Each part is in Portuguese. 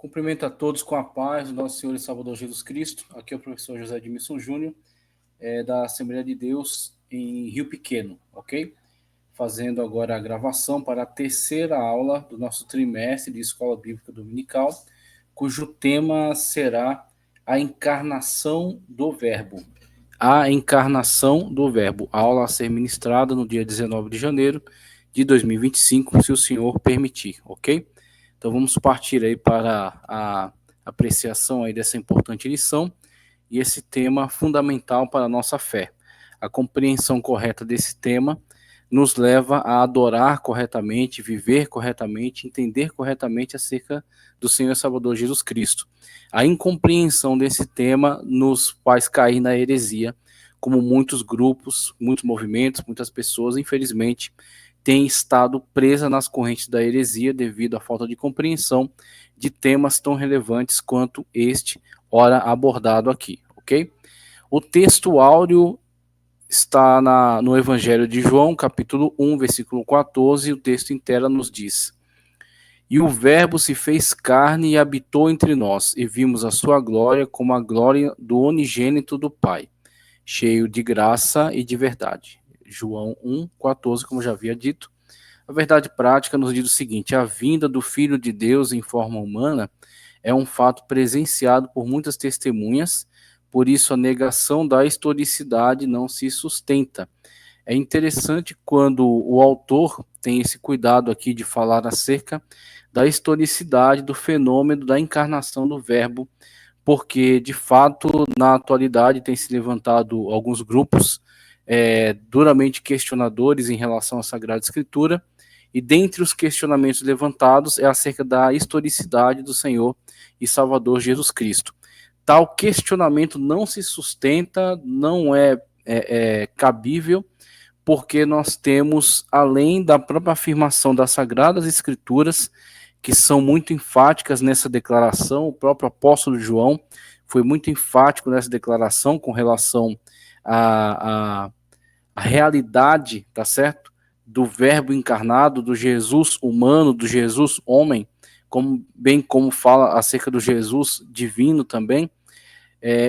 Cumprimento a todos com a paz do nosso Senhor e Salvador Jesus Cristo. Aqui é o professor José Edmilson Júnior, da Assembleia de Deus em Rio Pequeno, ok? Fazendo agora a gravação para a terceira aula do nosso trimestre de Escola Bíblica Dominical, cujo tema será a encarnação do Verbo. A encarnação do Verbo. A aula a ser ministrada no dia 19 de janeiro de 2025, se o Senhor permitir, ok? Então vamos partir aí para a apreciação aí dessa importante lição e esse tema fundamental para a nossa fé. A compreensão correta desse tema nos leva a adorar corretamente, viver corretamente, entender corretamente acerca do Senhor e Salvador Jesus Cristo. A incompreensão desse tema nos faz cair na heresia, como muitos grupos, muitos movimentos, muitas pessoas, infelizmente, tem estado presa nas correntes da heresia devido à falta de compreensão de temas tão relevantes quanto este, ora abordado aqui, ok? O texto áureo está no Evangelho de João, capítulo 1, versículo 14, e o texto em tela nos diz: E o Verbo se fez carne e habitou entre nós, e vimos a sua glória como a glória do unigênito do Pai, cheio de graça e de verdade. João 1,14, como já havia dito. A verdade prática nos diz o seguinte: a vinda do Filho de Deus em forma humana é um fato presenciado por muitas testemunhas, por isso a negação da historicidade não se sustenta. É interessante quando o autor tem esse cuidado aqui de falar acerca da historicidade do fenômeno da encarnação do Verbo, porque, de fato, na atualidade tem se levantado alguns grupos duramente questionadores em relação à Sagrada Escritura, e dentre os questionamentos levantados é acerca da historicidade do Senhor e Salvador Jesus Cristo. Tal questionamento não se sustenta, não é cabível, porque nós temos, além da própria afirmação das Sagradas Escrituras, que são muito enfáticas nessa declaração, o próprio apóstolo João foi muito enfático nessa declaração com relação à realidade, tá certo? Do Verbo encarnado, do Jesus humano, do Jesus homem, bem como fala acerca do Jesus divino também,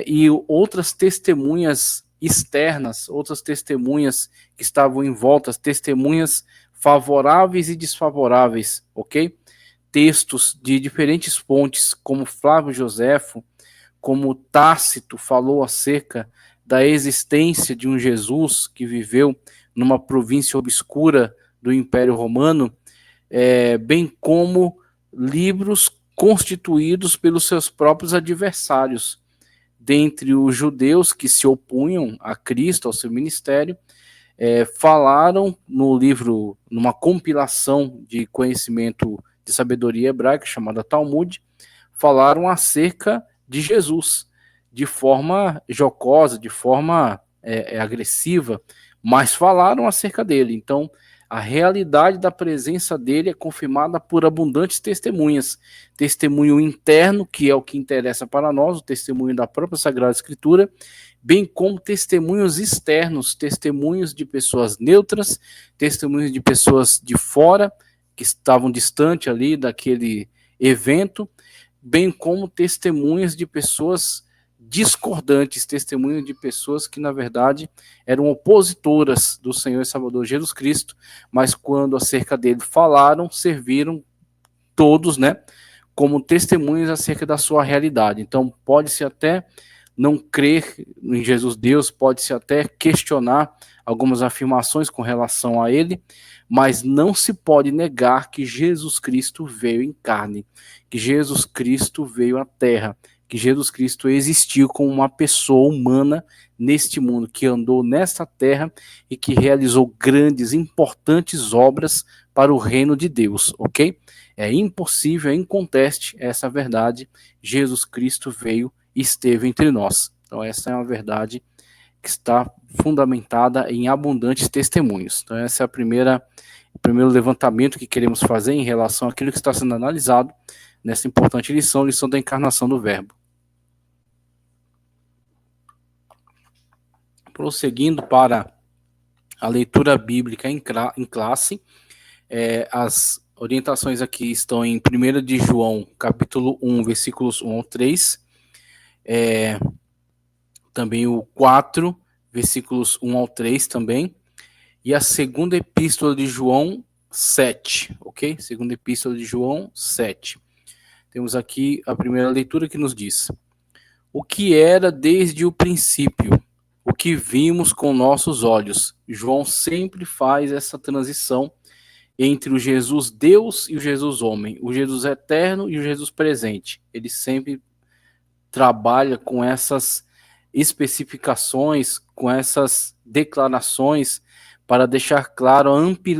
e outras testemunhas externas, outras testemunhas que estavam em volta, testemunhas favoráveis e desfavoráveis, ok? Textos de diferentes fontes, como Flávio Joséfo, como Tácito falou acerca da existência de um Jesus que viveu numa província obscura do Império Romano, bem como livros constituídos pelos seus próprios adversários, dentre os judeus que se opunham a Cristo, ao seu ministério, falaram no livro, numa compilação de conhecimento de sabedoria hebraica chamada Talmud, falaram acerca de Jesus, de forma jocosa, de forma agressiva, mas falaram acerca dele. Então, a realidade da presença dele é confirmada por abundantes testemunhas. Testemunho interno, que é o que interessa para nós, o testemunho da própria Sagrada Escritura, bem como testemunhos externos, testemunhos de pessoas neutras, testemunhos de pessoas de fora, que estavam distante ali daquele evento, bem como testemunhas de pessoas discordantes, testemunhas de pessoas que, na verdade, eram opositoras do Senhor e Salvador Jesus Cristo, mas quando acerca dele falaram, serviram todos, né, como testemunhas acerca da sua realidade. Então, pode-se até não crer em Jesus Deus, pode-se até questionar algumas afirmações com relação a ele, mas não se pode negar que Jesus Cristo veio em carne, que Jesus Cristo veio à terra, que Jesus Cristo existiu como uma pessoa humana neste mundo, que andou nesta terra e que realizou grandes, importantes obras para o reino de Deus, ok? É impossível, é inconteste essa verdade. Jesus Cristo veio e esteve entre nós. Então essa é uma verdade que está fundamentada em abundantes testemunhos. Então essa é o primeiro levantamento que queremos fazer em relação àquilo que está sendo analisado nessa importante lição da encarnação do Verbo. Prosseguindo para a leitura bíblica em classe, as orientações aqui estão em 1 de João, capítulo 1, versículos 1 ao 3, também o 4, versículos 1 ao 3 também, e a segunda epístola de João 7, ok? Segunda epístola de João 7. Temos aqui a primeira leitura que nos diz: o que era desde o princípio, o que vimos com nossos olhos. João sempre faz essa transição entre o Jesus Deus e o Jesus homem, o Jesus eterno e o Jesus presente. Ele sempre trabalha com essas especificações, com essas declarações, para deixar claro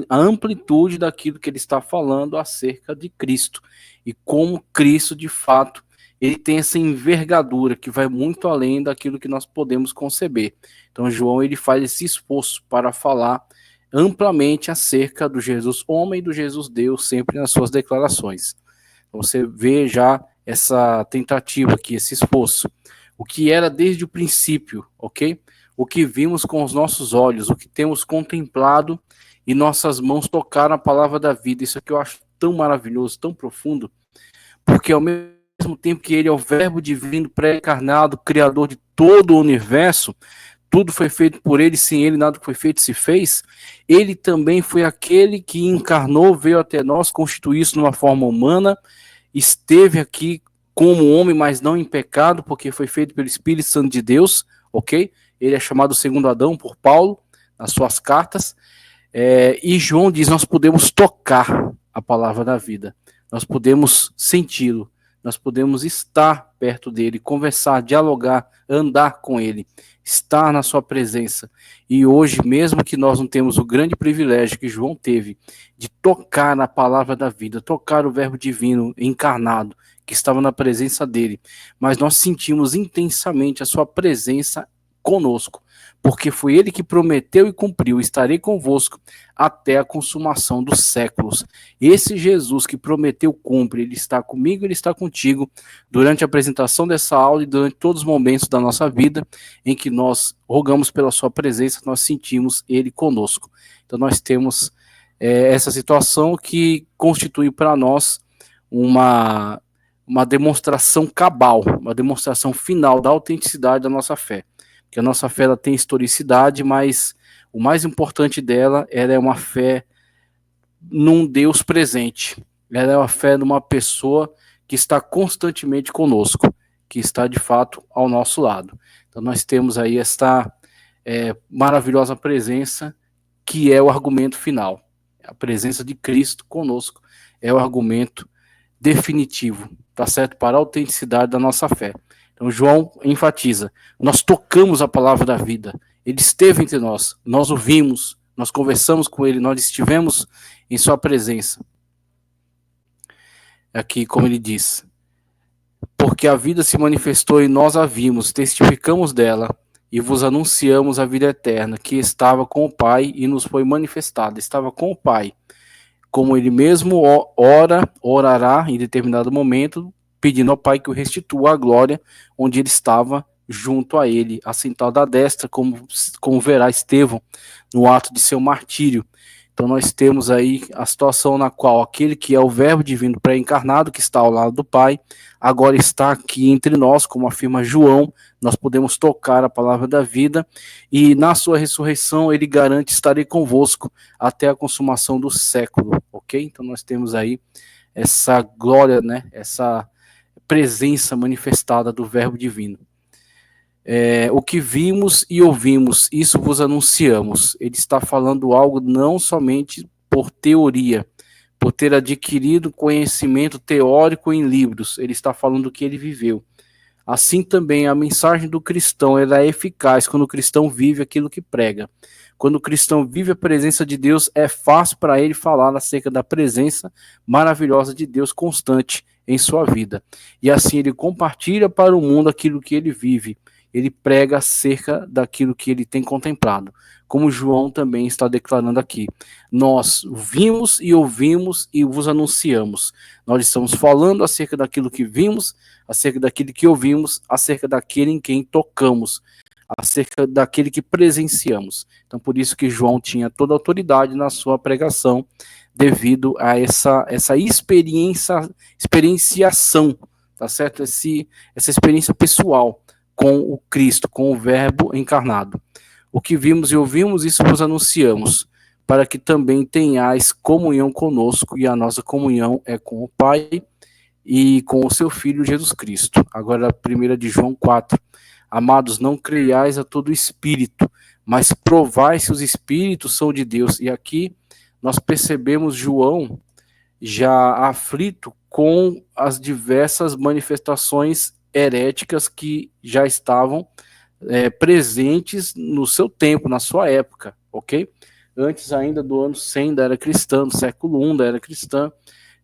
a amplitude daquilo que ele está falando acerca de Cristo e como Cristo, de fato, ele tem essa envergadura que vai muito além daquilo que nós podemos conceber. Então, João, ele faz esse esforço para falar amplamente acerca do Jesus homem e do Jesus Deus, sempre nas suas declarações. Você vê já essa tentativa aqui, esse esforço. O que era desde o princípio, ok? O que vimos com os nossos olhos, o que temos contemplado e nossas mãos tocaram a palavra da vida. Isso aqui eu acho tão maravilhoso, tão profundo, porque ao mesmo tempo que ele é o verbo divino pré-encarnado, criador de todo o universo, tudo foi feito por ele, sem ele nada foi feito se fez, ele também foi aquele que encarnou, veio até nós, constituiu-se numa forma humana, esteve aqui como homem, mas não em pecado, porque foi feito pelo Espírito Santo de Deus, ok? Ele é chamado segundo Adão por Paulo, nas suas cartas, e João diz, nós podemos tocar a palavra da vida, nós podemos senti-lo, nós podemos estar perto dele, conversar, dialogar, andar com ele, estar na sua presença. E hoje, mesmo que nós não temos o grande privilégio que João teve de tocar na palavra da vida, tocar o verbo divino encarnado, que estava na presença dele, mas nós sentimos intensamente a sua presença conosco, porque foi ele que prometeu e cumpriu, estarei convosco até a consumação dos séculos. Esse Jesus que prometeu cumpre, ele está comigo, ele está contigo, durante a apresentação dessa aula e durante todos os momentos da nossa vida, em que nós rogamos pela sua presença, nós sentimos ele conosco. Então nós temos essa situação que constitui para nós uma demonstração cabal, uma demonstração final da autenticidade da nossa fé. Que a nossa fé ela tem historicidade, mas o mais importante dela, ela é uma fé num Deus presente. Ela é uma fé numa pessoa que está constantemente conosco, que está de fato ao nosso lado. Então nós temos aí esta maravilhosa presença, que é o argumento final. A presença de Cristo conosco é o argumento definitivo, tá certo? Para a autenticidade da nossa fé. Então João enfatiza, nós tocamos a palavra da vida, ele esteve entre nós, nós o vimos, nós conversamos com ele, nós estivemos em sua presença. Aqui como ele diz, porque a vida se manifestou e nós a vimos, testificamos dela e vos anunciamos a vida eterna, que estava com o Pai e nos foi manifestada, estava com o Pai, como ele mesmo orará em determinado momento, pedindo ao Pai que o restitua a glória onde ele estava junto a ele, assentado à destra, como verá Estevão no ato de seu martírio. Então nós temos aí a situação na qual aquele que é o verbo divino pré-encarnado, que está ao lado do Pai, agora está aqui entre nós, como afirma João, nós podemos tocar a palavra da vida, e na sua ressurreição ele garante, estarei convosco até a consumação do século, ok? Então nós temos aí essa glória, né? Essa presença manifestada do verbo divino. O que vimos e ouvimos, isso vos anunciamos. Ele está falando algo não somente por teoria, por ter adquirido conhecimento teórico em livros, ele está falando do que ele viveu. Assim também a mensagem do cristão ela é eficaz quando o cristão vive aquilo que prega. Quando o cristão vive a presença de Deus, é fácil para ele falar acerca da presença maravilhosa de Deus constante em sua vida. E assim ele compartilha para o mundo aquilo que ele vive. Ele prega acerca daquilo que ele tem contemplado. Como João também está declarando aqui. Nós vimos e ouvimos e vos anunciamos. Nós estamos falando acerca daquilo que vimos, acerca daquilo que ouvimos, acerca daquele em quem tocamos. acerca daquele que presenciamos. Então, por isso que João tinha toda a autoridade na sua pregação, devido a essa experienciação, tá certo? Essa experiência pessoal com o Cristo, com o Verbo encarnado. O que vimos e ouvimos, isso vos anunciamos, para que também tenhais comunhão conosco, e a nossa comunhão é com o Pai e com o seu Filho Jesus Cristo. Agora, 1 de João 4. Amados, não creiais a todo espírito, mas provai se os espíritos são de Deus. E aqui nós percebemos João já aflito com as diversas manifestações heréticas que já estavam presentes no seu tempo, na sua época, ok? Antes ainda do ano 100 da era cristã, do século I da era cristã,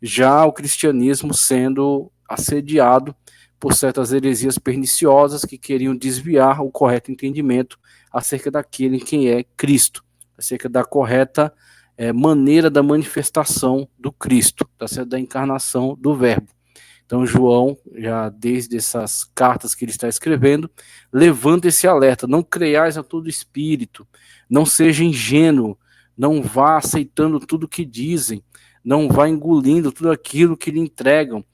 já o cristianismo sendo assediado por certas heresias perniciosas que queriam desviar o correto entendimento acerca daquele quem é Cristo, acerca da correta maneira da manifestação do Cristo, da encarnação do Verbo. Então, João, já desde essas cartas que ele está escrevendo, levanta esse alerta: não creiais a todo espírito, não seja ingênuo, não vá aceitando tudo que dizem, não vá engolindo tudo aquilo que lhe entregam.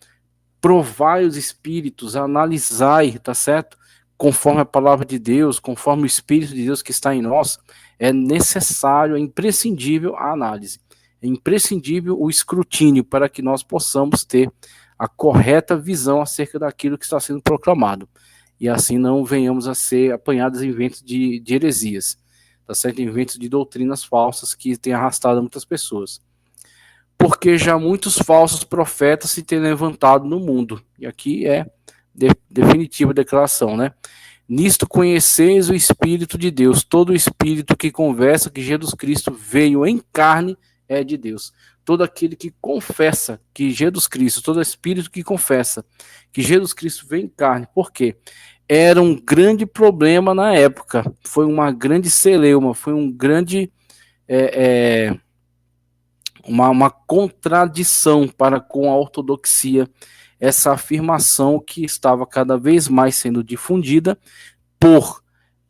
Provai os espíritos, analisai, tá certo? Conforme a palavra de Deus, conforme o Espírito de Deus que está em nós, é necessário, é imprescindível a análise, é imprescindível o escrutínio para que nós possamos ter a correta visão acerca daquilo que está sendo proclamado, e assim não venhamos a ser apanhados em ventos de heresias, tá certo? Em ventos de doutrinas falsas que têm arrastado muitas pessoas. Porque já muitos falsos profetas se têm levantado no mundo. E aqui é definitiva a declaração, né? Nisto conheceis o Espírito de Deus. Todo espírito que conversa que Jesus Cristo veio em carne é de Deus. Todo aquele que confessa que Jesus Cristo, todo espírito que confessa que Jesus Cristo veio em carne. Por quê? Era um grande problema na época. Foi uma grande celeuma, foi um grande... Uma contradição para com a ortodoxia, essa afirmação que estava cada vez mais sendo difundida por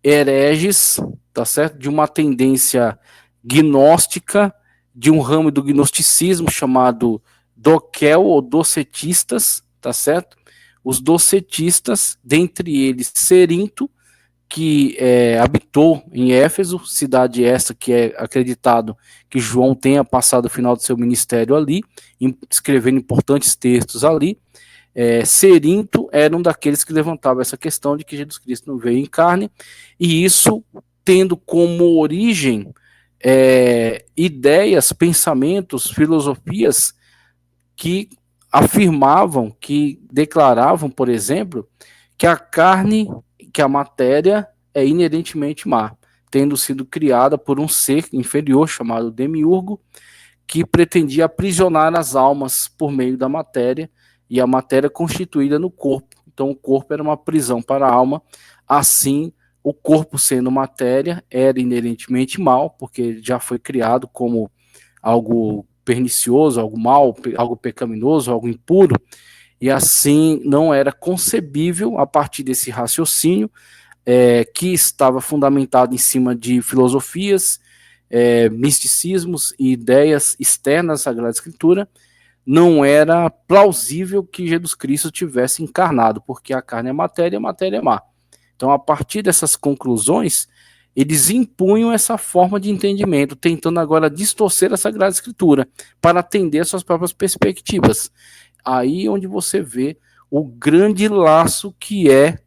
hereges, tá certo? De uma tendência gnóstica, de um ramo do gnosticismo chamado doquel ou docetistas, tá certo? Os docetistas, dentre eles Cerinto, que habitou em Éfeso, cidade esta que é acreditado que João tenha passado o final do seu ministério ali, escrevendo importantes textos ali. Cerinto era um daqueles que levantava essa questão de que Jesus Cristo não veio em carne, e isso tendo como origem ideias, pensamentos, filosofias que afirmavam, que declaravam, por exemplo, que a carne, que a matéria é inerentemente má, tendo sido criada por um ser inferior chamado Demiurgo, que pretendia aprisionar as almas por meio da matéria, e a matéria constituída no corpo. Então o corpo era uma prisão para a alma. Assim, o corpo sendo matéria era inerentemente mal, porque já foi criado como algo pernicioso, algo mal, algo pecaminoso, algo impuro, e assim não era concebível, a partir desse raciocínio, que estava fundamentado em cima de filosofias, misticismos e ideias externas à Sagrada Escritura, não era plausível que Jesus Cristo tivesse encarnado, porque a carne é matéria e a matéria é má. Então, a partir dessas conclusões, eles impunham essa forma de entendimento, tentando agora distorcer a Sagrada Escritura para atender às suas próprias perspectivas. Aí onde você vê o grande laço que é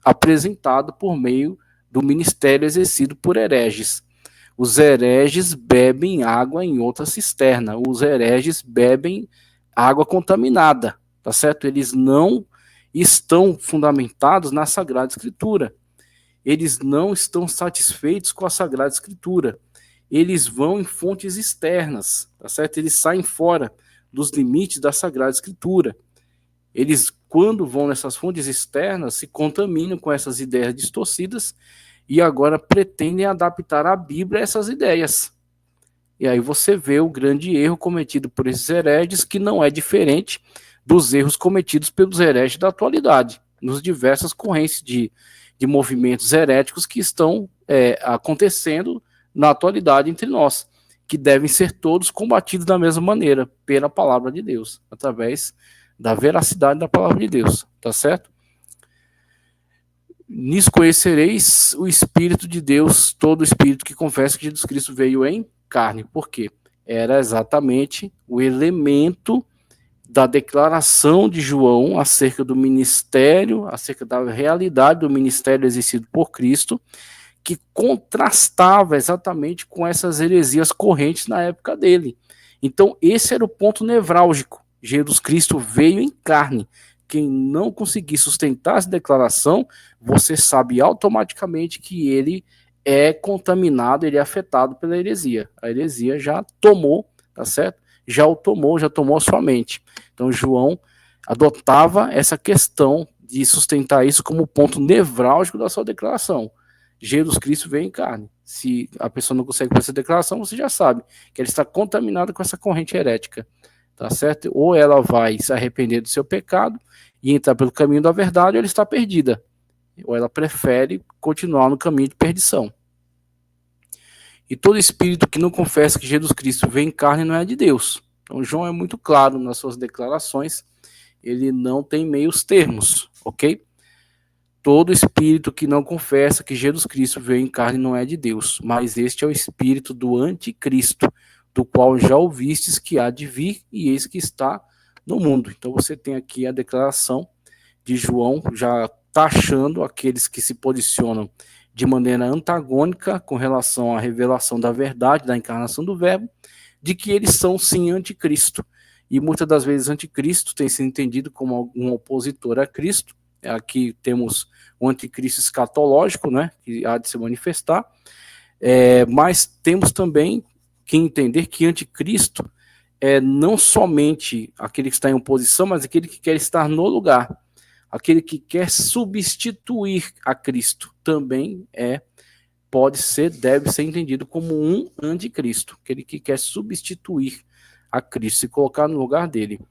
apresentado por meio do ministério exercido por hereges. Os hereges bebem água em outra cisterna, os hereges bebem água contaminada, tá certo? Eles não estão fundamentados na Sagrada Escritura. Eles não estão satisfeitos com a Sagrada Escritura. Eles vão em fontes externas, tá certo? Eles saem fora dos limites da Sagrada Escritura. Eles, quando vão nessas fontes externas, se contaminam com essas ideias distorcidas e agora pretendem adaptar a Bíblia a essas ideias. E aí você vê o grande erro cometido por esses hereges, que não é diferente dos erros cometidos pelos hereges da atualidade, nos diversas correntes de de movimentos heréticos que estão acontecendo na atualidade entre nós, que devem ser todos combatidos da mesma maneira, pela palavra de Deus, através da veracidade da palavra de Deus, tá certo? Nisso conhecereis o Espírito de Deus, todo espírito que confessa que Jesus Cristo veio em carne. Por quê? Era exatamente o elemento da declaração de João acerca do ministério, acerca da realidade do ministério exercido por Cristo, que contrastava exatamente com essas heresias correntes na época dele. Então, esse era o ponto nevrálgico. Jesus Cristo veio em carne. Quem não conseguir sustentar essa declaração, você sabe automaticamente que ele é contaminado, ele é afetado pela heresia. A heresia já tomou, tá certo? Já tomou a sua mente. Então, João adotava essa questão de sustentar isso como ponto nevrálgico da sua declaração. Jesus Cristo veio em carne. Se a pessoa não consegue fazer essa declaração, você já sabe que ela está contaminada com essa corrente herética, tá certo? Ou ela vai se arrepender do seu pecado e entrar pelo caminho da verdade, ou ela está perdida. Ou ela prefere continuar no caminho de perdição. E todo espírito que não confessa que Jesus Cristo veio em carne não é de Deus. Então, João é muito claro nas suas declarações, ele não tem meios termos, ok? Todo espírito que não confessa que Jesus Cristo veio em carne não é de Deus, mas este é o espírito do anticristo, do qual já ouvistes que há de vir, e eis que está no mundo. Então você tem aqui a declaração de João, já taxando aqueles que se posicionam de maneira antagônica com relação à revelação da verdade, da encarnação do verbo, de que eles são sim anticristo. E muitas das vezes anticristo tem sido entendido como um opositor a Cristo. Aqui temos o anticristo escatológico, né, que há de se manifestar, mas temos também que entender que anticristo é não somente aquele que está em oposição, mas aquele que quer estar no lugar, aquele que quer substituir a Cristo, também deve ser entendido como um anticristo, aquele que quer substituir a Cristo, se colocar no lugar dele.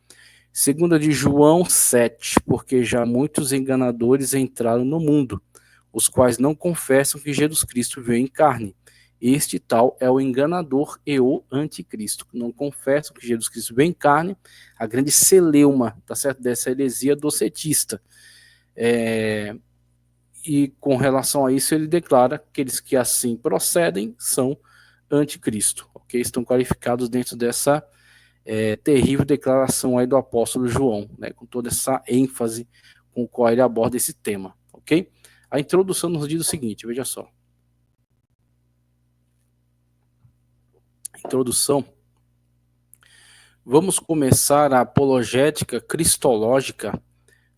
Segunda de João 7, porque já muitos enganadores entraram no mundo, os quais não confessam que Jesus Cristo veio em carne. Este tal é o enganador e o anticristo. Não confessam que Jesus Cristo veio em carne, a grande celeuma, tá certo? Dessa heresia docetista. E com relação a isso, ele declara que aqueles que assim procedem são anticristo, ok? Estão qualificados dentro dessa terrível declaração aí do apóstolo João, né, com toda essa ênfase com a qual ele aborda esse tema, ok? A introdução nos diz o seguinte, veja só. Introdução. Vamos começar a apologética cristológica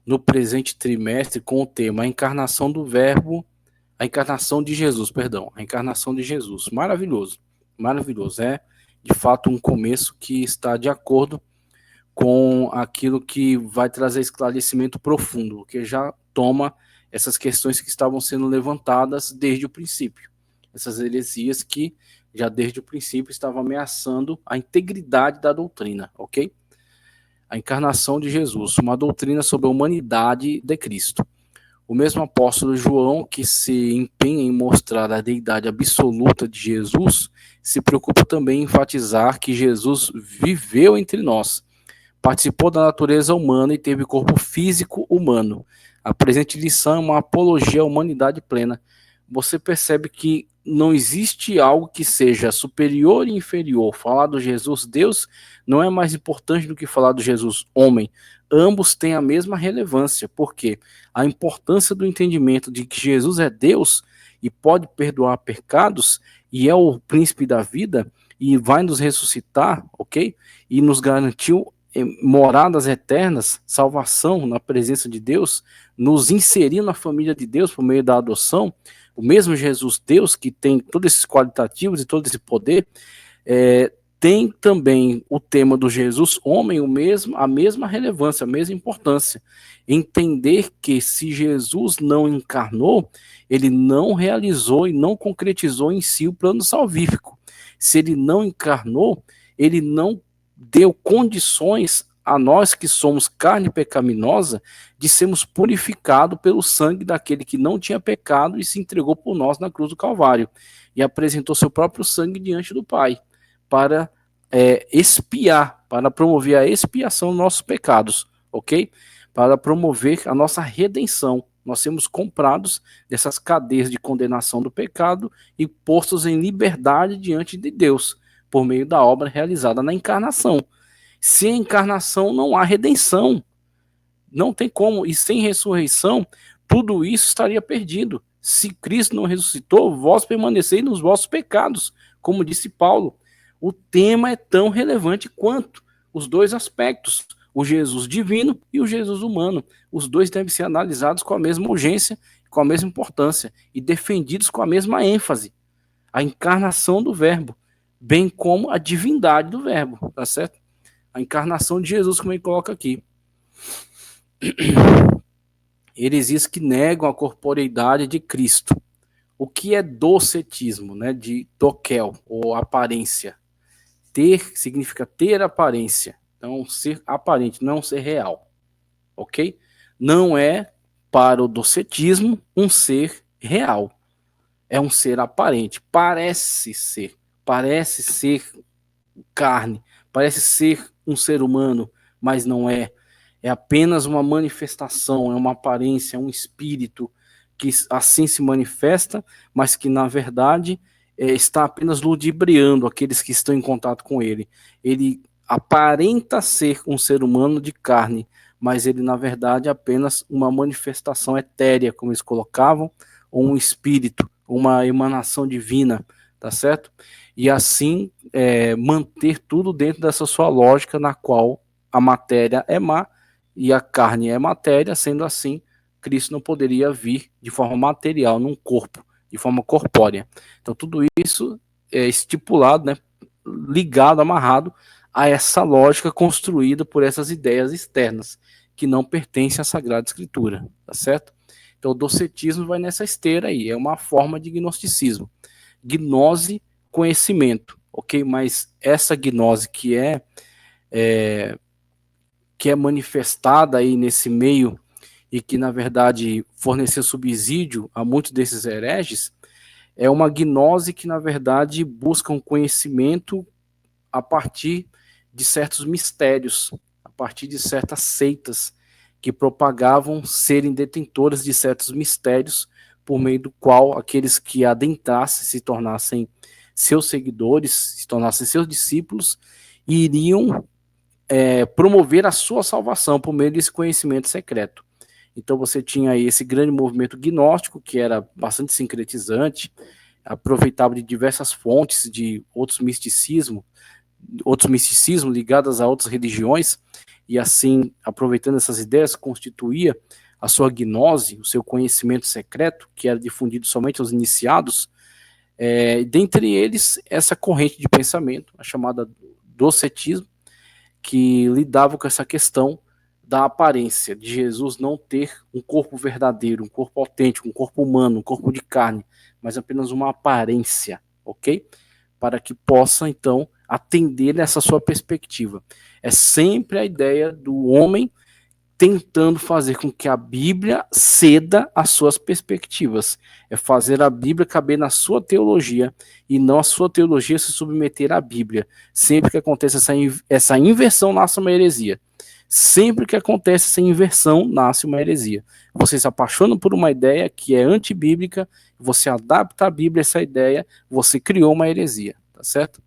no presente trimestre com o tema a encarnação do verbo, a encarnação de Jesus, a encarnação de Jesus. Maravilhoso, maravilhoso. É de fato um começo que está de acordo com aquilo que vai trazer esclarecimento profundo, que já toma essas questões que estavam sendo levantadas desde o princípio, essas heresias que já desde o princípio estavam ameaçando a integridade da doutrina, ok? A encarnação de Jesus, uma doutrina sobre a humanidade de Cristo. O mesmo apóstolo João, que se empenha em mostrar a deidade absoluta de Jesus, se preocupa também em enfatizar que Jesus viveu entre nós, participou da natureza humana e teve corpo físico humano. A presente lição é uma apologia à humanidade plena. Você percebe que não existe algo que seja superior e inferior. Falar do Jesus Deus não é mais importante do que falar do Jesus homem. Ambos têm a mesma relevância, porque a importância do entendimento de que Jesus é Deus e pode perdoar pecados e é o príncipe da vida e vai nos ressuscitar, ok? E nos garantiu moradas eternas, salvação na presença de Deus, nos inserir na família de Deus por meio da adoção. O mesmo Jesus Deus, que tem todos esses qualitativos e todo esse poder, tem também o tema do Jesus homem, a mesma relevância, a mesma importância. Entender que se Jesus não encarnou, ele não realizou e não concretizou em si o plano salvífico. Se ele não encarnou, ele não deu condições a nós que somos carne pecaminosa, de sermos purificados pelo sangue daquele que não tinha pecado e se entregou por nós na cruz do Calvário, e apresentou seu próprio sangue diante do Pai, para expiar, para promover a expiação dos nossos pecados, ok? Para promover a nossa redenção. Nós sermos comprados dessas cadeias de condenação do pecado e postos em liberdade diante de Deus, por meio da obra realizada na encarnação. Sem encarnação não há redenção. Não tem como. E sem ressurreição, tudo isso estaria perdido. Se Cristo não ressuscitou, vós permaneceis nos vossos pecados, como disse Paulo. O tema é tão relevante quanto os dois aspectos, o Jesus divino e o Jesus humano. Os dois devem ser analisados com a mesma urgência, com a mesma importância e defendidos com a mesma ênfase. A encarnação do Verbo, bem como a divindade do Verbo, tá certo? A encarnação de Jesus, como ele coloca aqui. Heresias que negam a corporeidade de Cristo. O que é docetismo, né? De doquel, ou aparência. Ter significa ter aparência. Então, ser aparente, não ser real. Ok? Não é, para o docetismo, um ser real. É um ser aparente. Parece ser carne, parece ser um ser humano, mas não é. É apenas uma manifestação, é uma aparência, é um espírito que assim se manifesta, mas que na verdade está apenas ludibriando aqueles que estão em contato com ele. Ele aparenta ser um ser humano de carne, mas ele na verdade é apenas uma manifestação etérea, como eles colocavam, ou um espírito, uma emanação divina, tá certo? E assim manter tudo dentro dessa sua lógica, na qual a matéria é má e a carne é matéria. Sendo assim, Cristo não poderia vir de forma material num corpo, de forma corpórea. Então tudo isso é estipulado, né, ligado, amarrado a essa lógica construída por essas ideias externas, que não pertencem à Sagrada Escritura, tá certo? Então o docetismo vai nessa esteira aí, é uma forma de gnosticismo. Gnose, conhecimento, ok? Mas essa gnose que é manifestada aí nesse meio e que, na verdade, forneceu subsídio a muitos desses hereges, é uma gnose que, na verdade, busca um conhecimento a partir de certos mistérios, a partir de certas seitas que propagavam serem detentoras de certos mistérios, por meio do qual aqueles que adentrassem, se tornassem seus seguidores, se tornassem seus discípulos, iriam promover a sua salvação por meio desse conhecimento secreto. Então você tinha aí esse grande movimento gnóstico, que era bastante sincretizante, aproveitava de diversas fontes de outros misticismos ligados a outras religiões, e assim, aproveitando essas ideias, constituía a sua gnose, o seu conhecimento secreto, que era difundido somente aos iniciados. Dentre eles, essa corrente de pensamento, a chamada docetismo, que lidava com essa questão da aparência, de Jesus não ter um corpo verdadeiro, um corpo autêntico, um corpo humano, um corpo de carne, mas apenas uma aparência, ok? Para que possa, então, atender nessa sua perspectiva. É sempre a ideia do homem tentando fazer com que a Bíblia ceda às suas perspectivas. É fazer a Bíblia caber na sua teologia e não a sua teologia se submeter à Bíblia. Sempre que acontece essa inversão, nasce uma heresia. Sempre que acontece essa inversão, nasce uma heresia. Você se apaixona por uma ideia que é antibíblica, você adapta a Bíblia a essa ideia, você criou uma heresia, tá certo?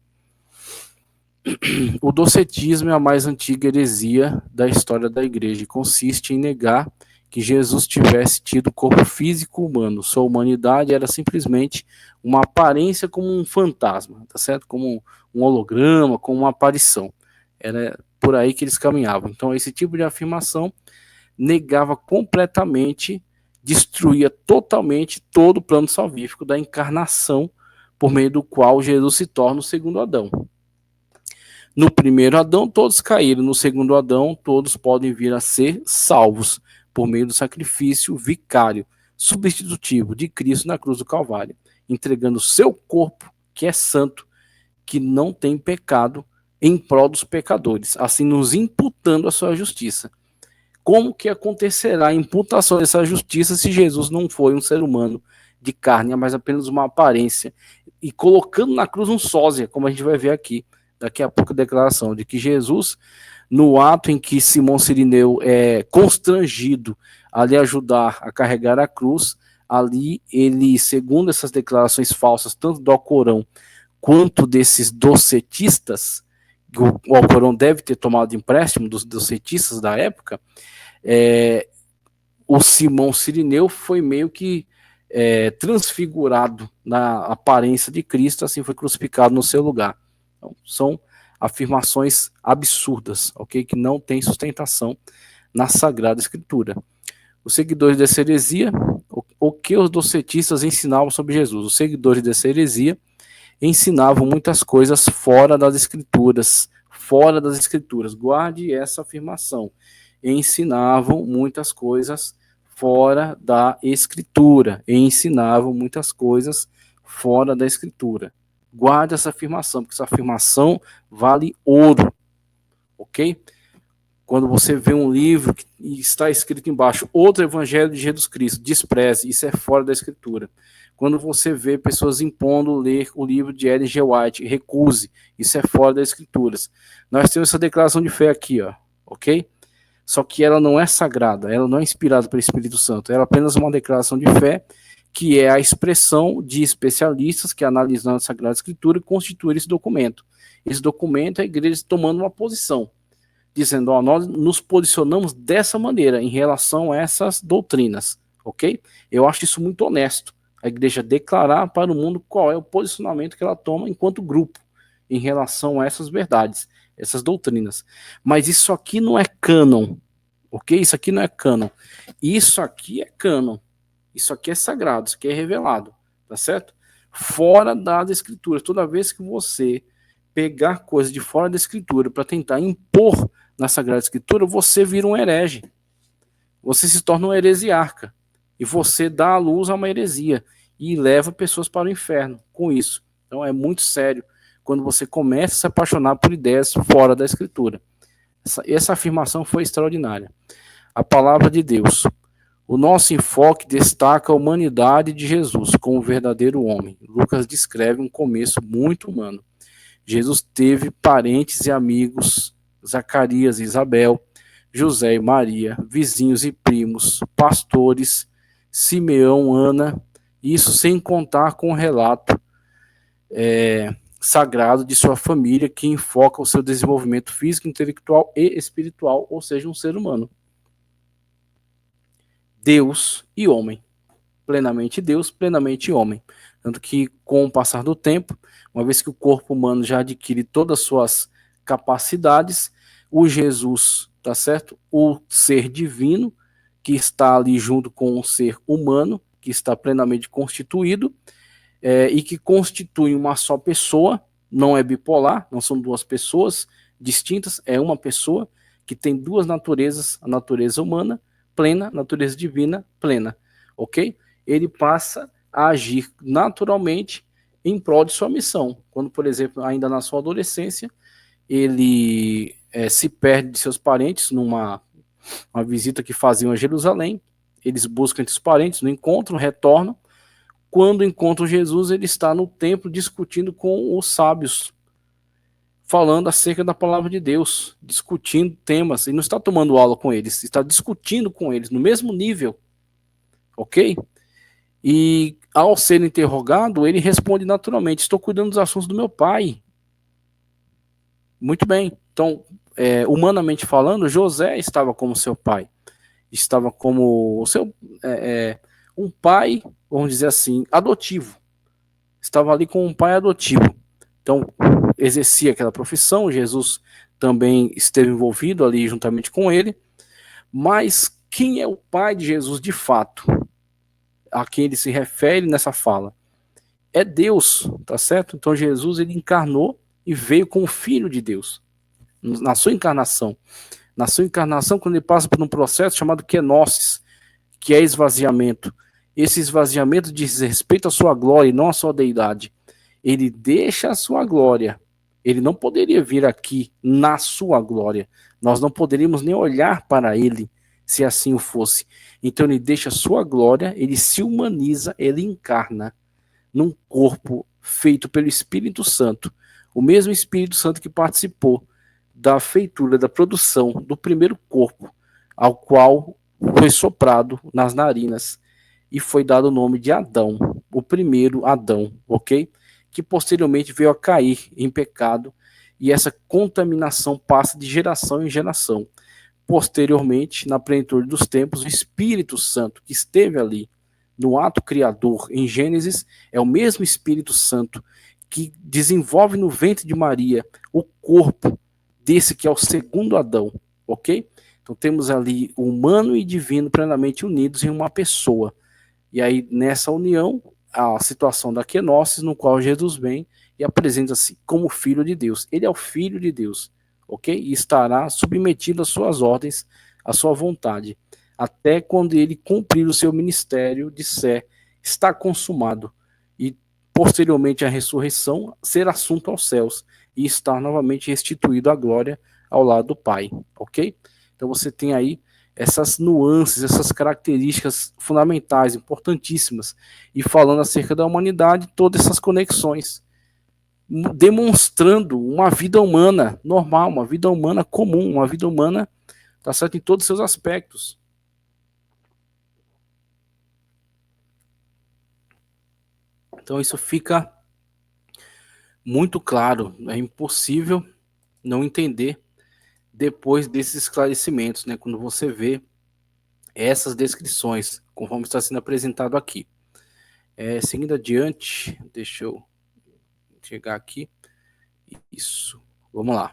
O docetismo é a mais antiga heresia da história da igreja e consiste em negar que Jesus tivesse tido corpo físico humano. Sua humanidade era simplesmente uma aparência como um fantasma, tá certo? Como um holograma, como uma aparição. Era por aí que eles caminhavam. Então esse tipo de afirmação negava completamente, destruía totalmente todo o plano salvífico da encarnação, por meio do qual Jesus se torna o segundo Adão. No primeiro Adão, todos caíram. No segundo Adão, todos podem vir a ser salvos por meio do sacrifício vicário, substitutivo de Cristo na cruz do Calvário, entregando o seu corpo, que é santo, que não tem pecado, em prol dos pecadores, assim nos imputando a sua justiça. Como que acontecerá a imputação dessa justiça se Jesus não foi um ser humano de carne, mas apenas uma aparência, e colocando na cruz um sósia, como a gente vai ver aqui, daqui a pouco a declaração de que Jesus, no ato em que Simão Cirineu é constrangido a lhe ajudar a carregar a cruz, ali ele, segundo essas declarações falsas, tanto do Alcorão quanto desses docetistas, o Alcorão deve ter tomado empréstimo dos docetistas da época, o Simão Cirineu foi meio que transfigurado na aparência de Cristo, assim foi crucificado no seu lugar. Então, são afirmações absurdas, ok? Que não tem sustentação na Sagrada Escritura. Os seguidores dessa heresia, o que os docetistas ensinavam sobre Jesus? Os seguidores dessa heresia ensinavam muitas coisas fora das Escrituras, guarde essa afirmação, ensinavam muitas coisas fora da Escritura, guarde essa afirmação, porque essa afirmação vale ouro, ok? Quando você vê um livro que está escrito embaixo, outro evangelho de Jesus Cristo, despreze, isso é fora da Escritura. Quando você vê pessoas impondo ler o livro de Ellen G. White, recuse, isso é fora das Escrituras. Nós temos essa declaração de fé aqui, ó, ok? Só que ela não é sagrada, ela não é inspirada pelo Espírito Santo, ela é apenas uma declaração de fé, que é a expressão de especialistas que, analisando a Sagrada Escritura, constituem esse documento. Esse documento é a igreja tomando uma posição, dizendo, ó, nós nos posicionamos dessa maneira em relação a essas doutrinas, ok? Eu acho isso muito honesto, a igreja declarar para o mundo qual é o posicionamento que ela toma enquanto grupo em relação a essas verdades, essas doutrinas. Mas isso aqui não é cânon, ok? Isso aqui não é cânon. Isso aqui é cânon. Isso aqui é sagrado, isso aqui é revelado, tá certo? Fora das escrituras. Toda vez que você pegar coisas de fora da escritura para tentar impor na Sagrada Escritura, você vira um herege. Você se torna um heresiarca. E você dá à luz a uma heresia. E leva pessoas para o inferno com isso. Então é muito sério quando você começa a se apaixonar por ideias fora da Escritura. Essa afirmação foi extraordinária. A palavra de Deus. O nosso enfoque destaca a humanidade de Jesus como verdadeiro homem. Lucas descreve um começo muito humano. Jesus teve parentes e amigos, Zacarias e Isabel, José e Maria, vizinhos e primos, pastores, Simeão, Ana, isso sem contar com o relato sagrado de sua família, que enfoca o seu desenvolvimento físico, intelectual e espiritual, ou seja, um ser humano. Deus e homem. Plenamente Deus, plenamente homem. Tanto que, com o passar do tempo, uma vez que o corpo humano já adquire todas as suas capacidades, o Jesus, tá certo? O ser divino, que está ali junto com o ser humano, que está plenamente constituído, e que constitui uma só pessoa, não é bipolar, não são duas pessoas distintas, é uma pessoa que tem duas naturezas, a natureza humana plena, a natureza divina plena, ok? Ele passa a agir naturalmente em prol de sua missão. Quando, por exemplo, ainda na sua adolescência, ele se perde de seus parentes numa visita que faziam a Jerusalém, eles buscam entre os parentes, não encontram, retornam. Quando encontram Jesus, ele está no templo discutindo com os sábios, falando acerca da palavra de Deus, discutindo temas, e não está tomando aula com eles, está discutindo com eles no mesmo nível, ok? E ao ser interrogado, ele responde naturalmente, estou cuidando dos assuntos do meu pai. Muito bem, então, humanamente falando, José estava como seu pai, estava como o seu, um pai, vamos dizer assim, adotivo, estava ali com um pai adotivo, então exercia aquela profissão, Jesus também esteve envolvido ali juntamente com ele, mas quem é o pai de Jesus de fato, a quem ele se refere nessa fala? É Deus, tá certo? Então Jesus, ele encarnou e veio como filho de Deus, na sua encarnação. Na sua encarnação, quando ele passa por um processo chamado kenosis, que é esvaziamento. Esse esvaziamento diz respeito à sua glória e não à sua deidade. Ele deixa a sua glória Ele não poderia vir aqui na sua glória. Nós não poderíamos nem olhar para ele se assim o fosse. Então ele deixa a sua glória, ele se humaniza, ele encarna num corpo feito pelo Espírito Santo. O mesmo Espírito Santo que participou da feitura, da produção do primeiro corpo, ao qual foi soprado nas narinas e foi dado o nome de Adão, o primeiro Adão, ok? Que posteriormente veio a cair em pecado e essa contaminação passa de geração em geração. Posteriormente, na plenitude dos tempos, o Espírito Santo que esteve ali no ato criador em Gênesis é o mesmo Espírito Santo que desenvolve no ventre de Maria o corpo desse que é o segundo Adão, ok? Então temos ali o humano e divino plenamente unidos em uma pessoa. E aí, nessa união, a situação da kenosis, no qual Jesus vem e apresenta-se como filho de Deus. Ele é o filho de Deus, ok? E estará submetido às suas ordens, à sua vontade, até quando ele cumprir o seu ministério, disser, está consumado, e posteriormente à ressurreição, ser assunto aos céus e estar novamente restituído à glória ao lado do Pai, ok? Então você tem aí essas nuances, essas características fundamentais, importantíssimas, e falando acerca da humanidade, todas essas conexões, demonstrando uma vida humana normal, uma vida humana comum, uma vida humana, tá certo, em todos os seus aspectos. Então isso fica muito claro, é impossível não entender depois desses esclarecimentos, né, quando você vê essas descrições, conforme está sendo apresentado aqui. Seguindo adiante, deixa eu chegar aqui. Isso, vamos lá.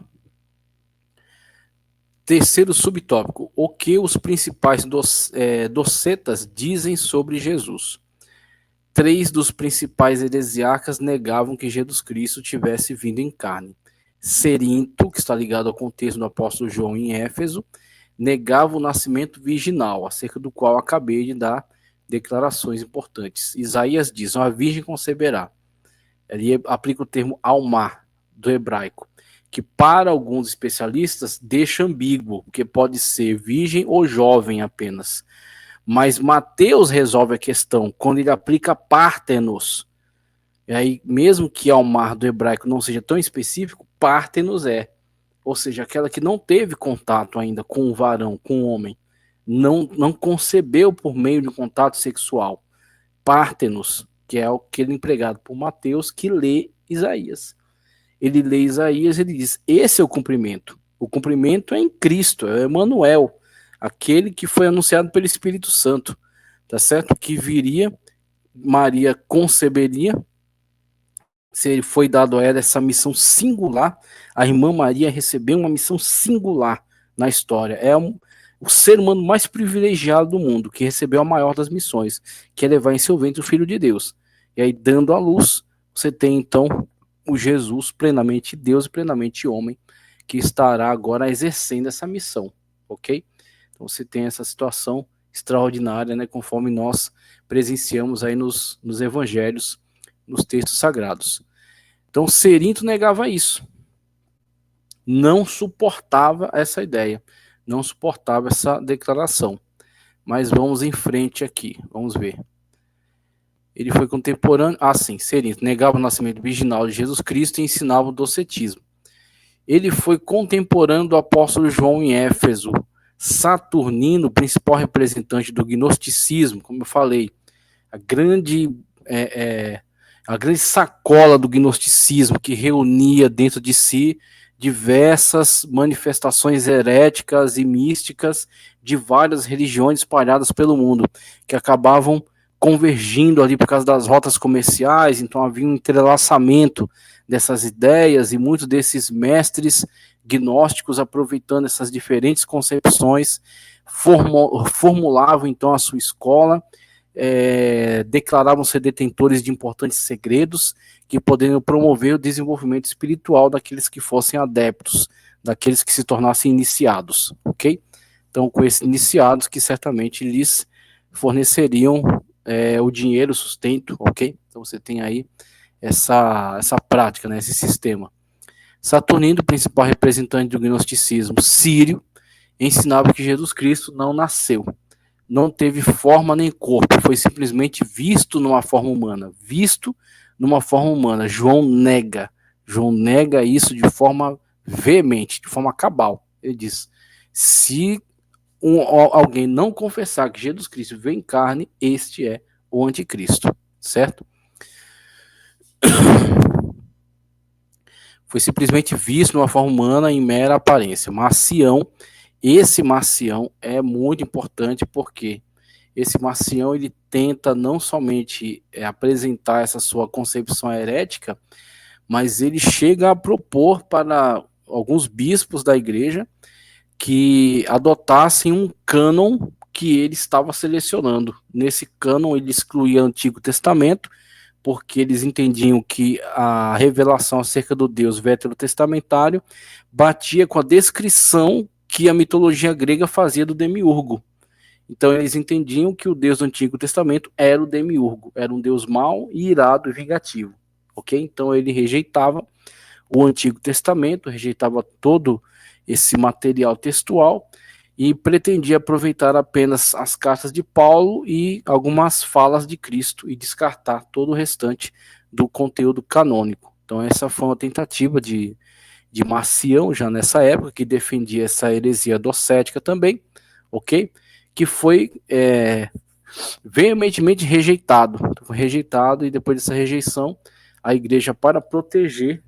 Terceiro subtópico, o que os principais docetas dizem sobre Jesus? 3 dos principais heresiarcas negavam que Jesus Cristo tivesse vindo em carne. Cerinto, que está ligado ao contexto do apóstolo João em Éfeso, negava o nascimento virginal, acerca do qual acabei de dar declarações importantes. Isaías diz, uma virgem conceberá. Ele aplica o termo almar, do hebraico, que para alguns especialistas deixa ambíguo, porque pode ser virgem ou jovem apenas. Mas Mateus resolve a questão quando ele aplica partenos. E aí, mesmo que almar do hebraico não seja tão específico, partenos é. Ou seja, aquela que não teve contato ainda com o varão, com o homem, não concebeu por meio de um contato sexual. Partenos, que é aquele empregado por Mateus que lê Isaías. Ele lê Isaías e ele diz, esse é o cumprimento. O cumprimento é em Cristo, é Emanuel, aquele que foi anunciado pelo Espírito Santo, tá certo? Que viria, Maria conceberia, se foi dado a ela essa missão singular, a irmã Maria recebeu uma missão singular na história. É o ser humano mais privilegiado do mundo, que recebeu a maior das missões, que é levar em seu ventre o Filho de Deus. E aí, dando à luz, você tem então o Jesus plenamente Deus e plenamente homem, que estará agora exercendo essa missão, ok? Então você tem essa situação extraordinária, né, conforme nós presenciamos aí nos evangelhos, nos textos sagrados. Então Cerinto negava isso, não suportava essa ideia, não suportava essa declaração. Mas vamos em frente aqui, vamos ver. Ele foi contemporâneo, sim, Cerinto negava o nascimento virginal de Jesus Cristo e ensinava o docetismo. Ele foi contemporâneo do apóstolo João em Éfeso. Saturnino, principal representante do gnosticismo, como eu falei, a grande sacola do gnosticismo que reunia dentro de si diversas manifestações heréticas e místicas de várias religiões espalhadas pelo mundo, que acabavam convergindo ali por causa das rotas comerciais, então havia um entrelaçamento dessas ideias e muitos desses mestres gnósticos, aproveitando essas diferentes concepções, formulavam então a sua escola, declaravam ser detentores de importantes segredos que poderiam promover o desenvolvimento espiritual daqueles que fossem adeptos, daqueles que se tornassem iniciados, ok? Então, com esses iniciados que certamente lhes forneceriam o dinheiro, o sustento, ok? Então você tem aí essa prática, né, esse sistema. Saturnino, principal representante do gnosticismo sírio, ensinava que Jesus Cristo não nasceu, não teve forma nem corpo, foi simplesmente visto numa forma humana. Visto numa forma humana. João nega isso de forma veemente, de forma cabal. Ele diz: se alguém não confessar que Jesus Cristo veio em carne, este é o anticristo, certo? Foi simplesmente visto numa forma humana em mera aparência. Marcião, esse Marcião é muito importante porque esse Marcião ele tenta não somente apresentar essa sua concepção herética, mas ele chega a propor para alguns bispos da igreja que adotassem um cânon que ele estava selecionando. Nesse cânon ele excluía o Antigo Testamento, porque eles entendiam que a revelação acerca do Deus veterotestamentário batia com a descrição que a mitologia grega fazia do demiurgo. Então eles entendiam que o Deus do Antigo Testamento era o demiurgo, era um Deus mau, irado e vingativo, ok? Então ele rejeitava o Antigo Testamento, rejeitava todo esse material textual e pretendia aproveitar apenas as cartas de Paulo e algumas falas de Cristo e descartar todo o restante do conteúdo canônico. Então essa foi uma tentativa de Marcião, já nessa época, que defendia essa heresia docética também, ok? Que foi veementemente rejeitado. Foi rejeitado, e depois dessa rejeição, a igreja, para proteger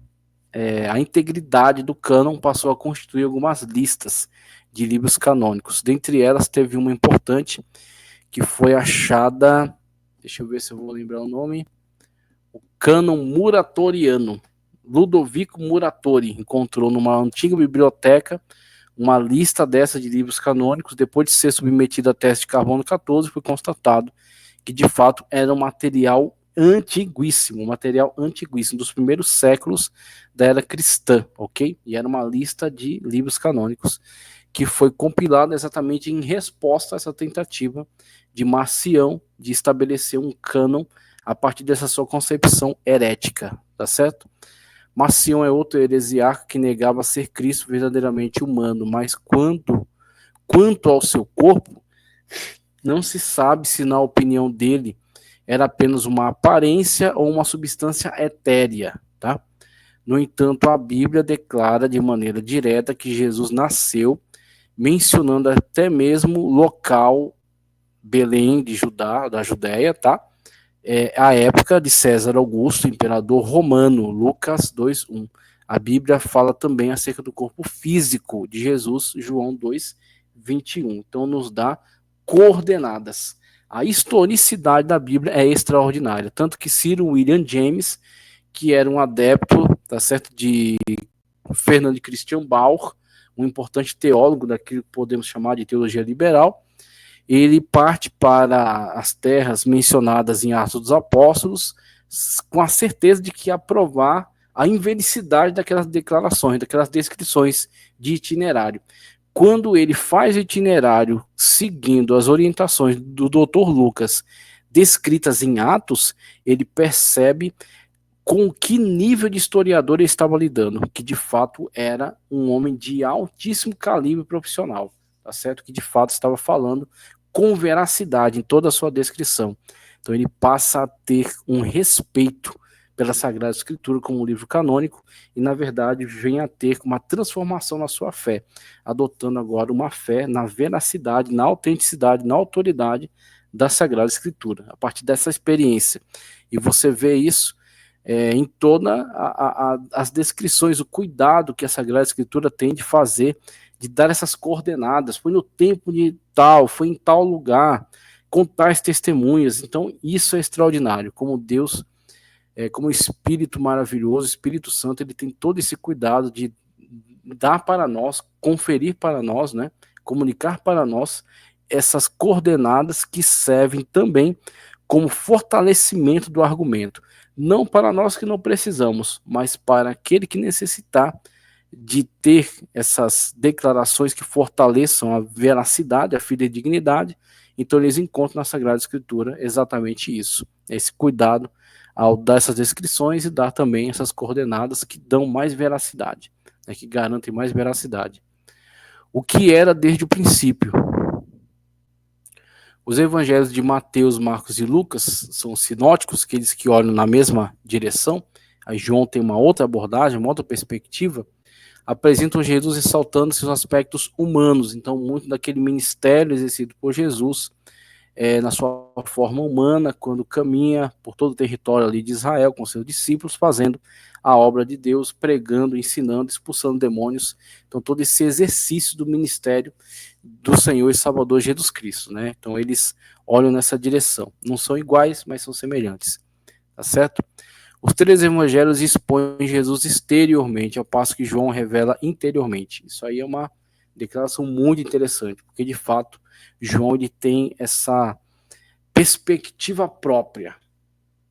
a integridade do cânon, passou a constituir algumas listas de livros canônicos. Dentre elas, teve uma importante que foi achada, deixa eu ver se eu vou lembrar o nome, o cânon muratoriano. Ludovico Muratori encontrou numa antiga biblioteca uma lista dessa de livros canônicos. Depois de ser submetido a teste de carbono 14, foi constatado que de fato era um material antiguíssimo, dos primeiros séculos da era cristã, ok? E era uma lista de livros canônicos que foi compilada exatamente em resposta a essa tentativa de Marcião de estabelecer um cânon a partir dessa sua concepção herética, tá certo? Marcião é outro heresiarca que negava ser Cristo verdadeiramente humano, mas quanto ao seu corpo, não se sabe se, na opinião dele, era apenas uma aparência ou uma substância etérea, tá? No entanto, a Bíblia declara de maneira direta que Jesus nasceu, mencionando até mesmo local Belém de Judá, da Judéia, tá? A época de César Augusto, imperador romano, Lucas 2:1. A Bíblia fala também acerca do corpo físico de Jesus, João 2:21. Então nos dá coordenadas. A historicidade da Bíblia é extraordinária, tanto que Cyril William James, que era um adepto, tá certo, de Fernando Christian Bauer, um importante teólogo daquilo que podemos chamar de teologia liberal, ele parte para as terras mencionadas em Atos dos Apóstolos com a certeza de que aprovar a invericidade daquelas declarações, daquelas descrições de itinerário. Quando ele faz o itinerário seguindo as orientações do Dr. Lucas descritas em Atos, ele percebe com que nível de historiador ele estava lidando, que de fato era um homem de altíssimo calibre profissional, tá certo? Que de fato estava falando com veracidade em toda a sua descrição. Então ele passa a ter um respeito pela Sagrada Escritura como um livro canônico e, na verdade, vem a ter uma transformação na sua fé, adotando agora uma fé na veracidade, na autenticidade, na autoridade da Sagrada Escritura, a partir dessa experiência. E você vê isso em todas as descrições, o cuidado que a Sagrada Escritura tem de fazer, de dar essas coordenadas, foi no tempo de tal, foi em tal lugar, com tais testemunhas. Então isso é extraordinário, como Deus, como Espírito maravilhoso, Espírito Santo, ele tem todo esse cuidado de dar para nós, conferir para nós, né, comunicar para nós essas coordenadas que servem também como fortalecimento do argumento. Não para nós que não precisamos, mas para aquele que necessitar de ter essas declarações que fortaleçam a veracidade, a fidedignidade. Então eles encontram na Sagrada Escritura exatamente isso, esse cuidado ao dar essas descrições e dar também essas coordenadas que dão mais veracidade, né, que garantem mais veracidade. O que era desde o princípio? Os evangelhos de Mateus, Marcos e Lucas são sinóticos, aqueles que olham na mesma direção. Aí João tem uma outra abordagem, uma outra perspectiva. Apresentam Jesus ressaltando seus aspectos humanos. Então, muito daquele ministério exercido por Jesus na sua forma humana, quando caminha por todo o território ali de Israel com seus discípulos, fazendo a obra de Deus, pregando, ensinando, expulsando demônios. Então, todo esse exercício do ministério do Senhor e Salvador Jesus Cristo, né? Então, eles olham nessa direção. Não são iguais, mas são semelhantes. Tá certo? Os três evangelhos expõem Jesus exteriormente, ao passo que João revela interiormente. Isso aí é uma declaração muito interessante, porque de fato João ele tem essa perspectiva própria,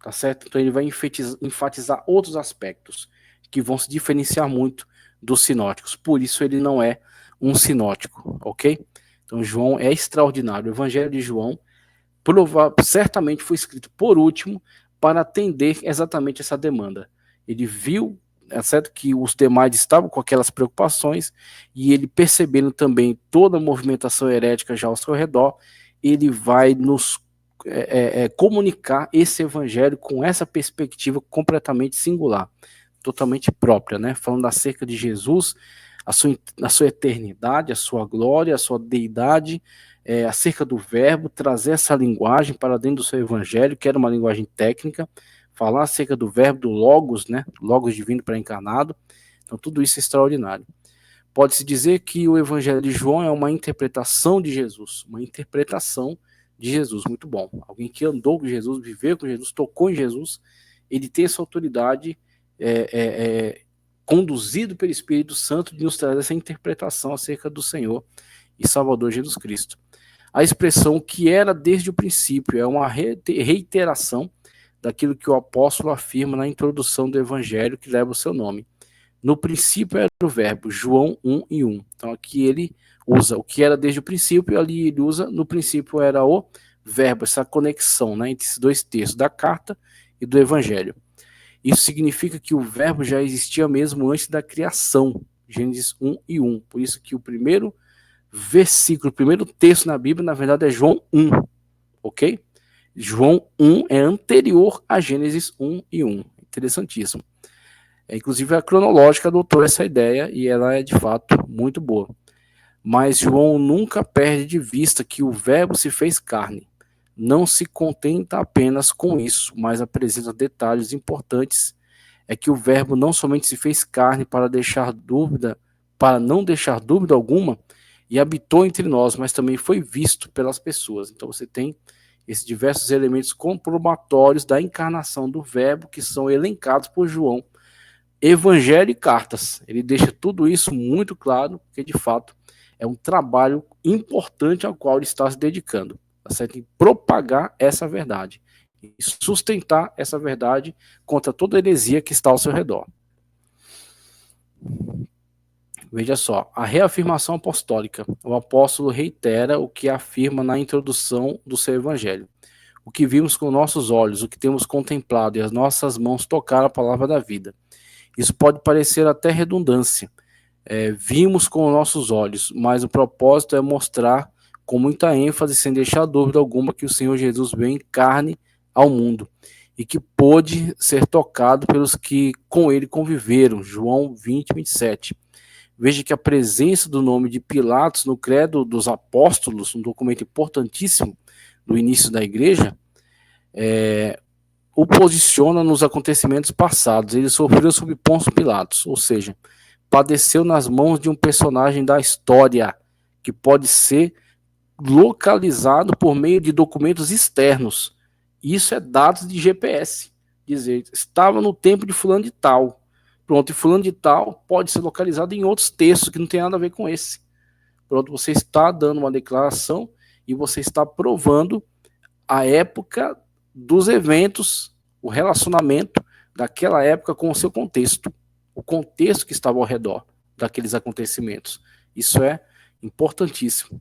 tá certo? Então ele vai enfatizar outros aspectos que vão se diferenciar muito dos sinóticos. Por isso ele não é um sinótico, ok? Então João é extraordinário. O Evangelho de João certamente foi escrito por último para atender exatamente essa demanda. Ele viu, é certo, que os demais estavam com aquelas preocupações e ele percebendo também toda a movimentação herética já ao seu redor, ele vai nos comunicar esse evangelho com essa perspectiva completamente singular, totalmente própria, né? Falando acerca de Jesus, a sua eternidade, a sua glória, a sua deidade, acerca do verbo, trazer essa linguagem para dentro do seu evangelho, que era uma linguagem técnica, falar acerca do verbo, do logos, né? Logos divino pré-encarnado. Então, tudo isso é extraordinário. Pode-se dizer que o evangelho de João é uma interpretação de Jesus, uma interpretação de Jesus, muito bom. Alguém que andou com Jesus, viveu com Jesus, tocou em Jesus, ele tem essa autoridade conduzido pelo Espírito Santo de nos trazer essa interpretação acerca do Senhor e Salvador Jesus Cristo. A expressão que era desde o princípio é uma reiteração daquilo que o apóstolo afirma na introdução do evangelho que leva o seu nome. No princípio era o verbo, João 1 e 1. Então aqui ele usa o que era desde o princípio, e ali ele usa, no princípio era o verbo, essa conexão, né, entre esses dois textos, da carta e do evangelho. Isso significa que o verbo já existia mesmo antes da criação, Gênesis 1 e 1. Por isso que o primeiro versículo, o primeiro texto na Bíblia, na verdade, é João 1, ok? João 1 é anterior a Gênesis 1 e 1. Interessantíssimo. Inclusive, a cronológica adotou essa ideia e ela é, de fato, muito boa. Mas João nunca perde de vista que o verbo se fez carne. Não se contenta apenas com isso, mas apresenta detalhes importantes. É que o verbo não somente se fez carne para não deixar dúvida alguma, e habitou entre nós, mas também foi visto pelas pessoas. Então você tem esses diversos elementos comprobatórios da encarnação do verbo que são elencados por João. Evangelho e cartas. Ele deixa tudo isso muito claro, porque de fato é um trabalho importante ao qual ele está se dedicando, tá certo? Em propagar essa verdade e sustentar essa verdade contra toda heresia que está ao seu redor. Veja só, a reafirmação apostólica. O apóstolo reitera o que afirma na introdução do seu evangelho. O que vimos com nossos olhos, o que temos contemplado e as nossas mãos tocaram a palavra da vida. Isso pode parecer até redundância. Vimos com nossos olhos, mas o propósito é mostrar com muita ênfase, sem deixar dúvida alguma, que o Senhor Jesus veio em carne ao mundo e que pôde ser tocado pelos que com ele conviveram. João 20, 27. Veja que a presença do nome de Pilatos no credo dos apóstolos, um documento importantíssimo do início da igreja, o posiciona nos acontecimentos passados. Ele sofreu sob Pôncio Pilatos, ou seja, padeceu nas mãos de um personagem da história que pode ser localizado por meio de documentos externos. Isso é dados de GPS. Dizer, estava no tempo de fulano de tal. Pronto, e fulano de tal pode ser localizado em outros textos que não tem nada a ver com esse. Pronto, você está dando uma declaração e você está provando a época dos eventos, o relacionamento daquela época com o seu contexto, o contexto que estava ao redor daqueles acontecimentos. Isso é importantíssimo.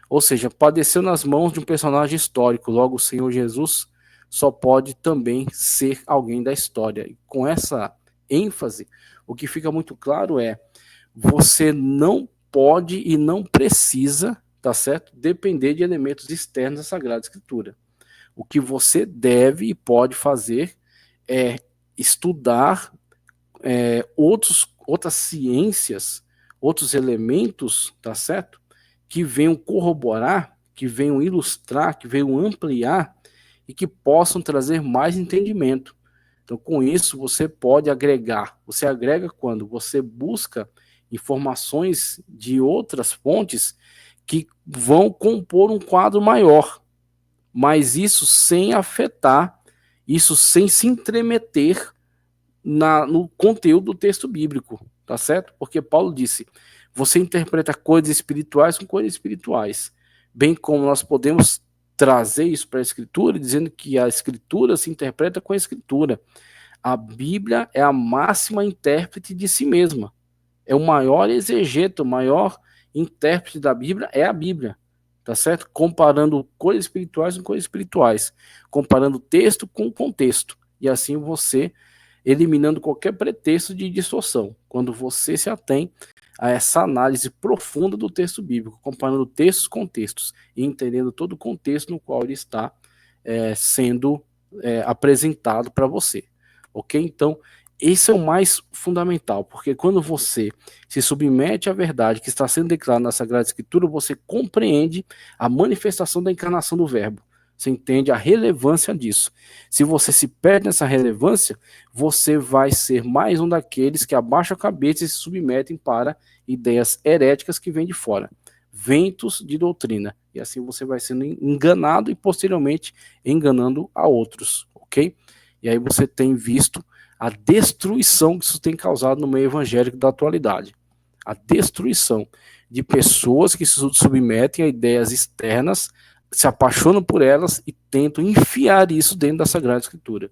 Ou seja, padeceu nas mãos de um personagem histórico, logo o Senhor Jesus só pode também ser alguém da história. E com essa ênfase, o que fica muito claro é: você não pode e não precisa, tá certo, depender de elementos externos da Sagrada Escritura. O que você deve e pode fazer é estudar outras ciências, outros elementos, tá certo? Que venham corroborar, que venham ilustrar, que venham ampliar e que possam trazer mais entendimento. Então, com isso, você pode agregar. Você agrega quando você busca informações de outras fontes que vão compor um quadro maior, mas isso sem afetar, isso sem se intrometer no conteúdo do texto bíblico, tá certo? Porque Paulo disse: você interpreta coisas espirituais com coisas espirituais, bem como nós podemos trazer isso para a Escritura, dizendo que a Escritura se interpreta com a Escritura. A Bíblia é a máxima intérprete de si mesma. É o maior exegeta, o maior intérprete da Bíblia é a Bíblia, tá certo? Comparando coisas espirituais com coisas espirituais, comparando texto com contexto, e assim você eliminando qualquer pretexto de distorção, quando você se atém a essa análise profunda do texto bíblico, comparando textos com textos e entendendo todo o contexto no qual ele está sendo apresentado para você, ok? Então, esse é o mais fundamental, porque quando você se submete à verdade que está sendo declarada na Sagrada Escritura, você compreende a manifestação da encarnação do Verbo. Você entende a relevância disso. Se você se perde nessa relevância, você vai ser mais um daqueles que abaixam a cabeça e se submetem para ideias heréticas que vêm de fora, ventos de doutrina. E assim você vai sendo enganado e posteriormente enganando a outros, ok? E aí você tem visto a destruição que isso tem causado no meio evangélico da atualidade. A destruição de pessoas que se submetem a ideias externas, se apaixonam por elas e tentam enfiar isso dentro da Sagrada Escritura.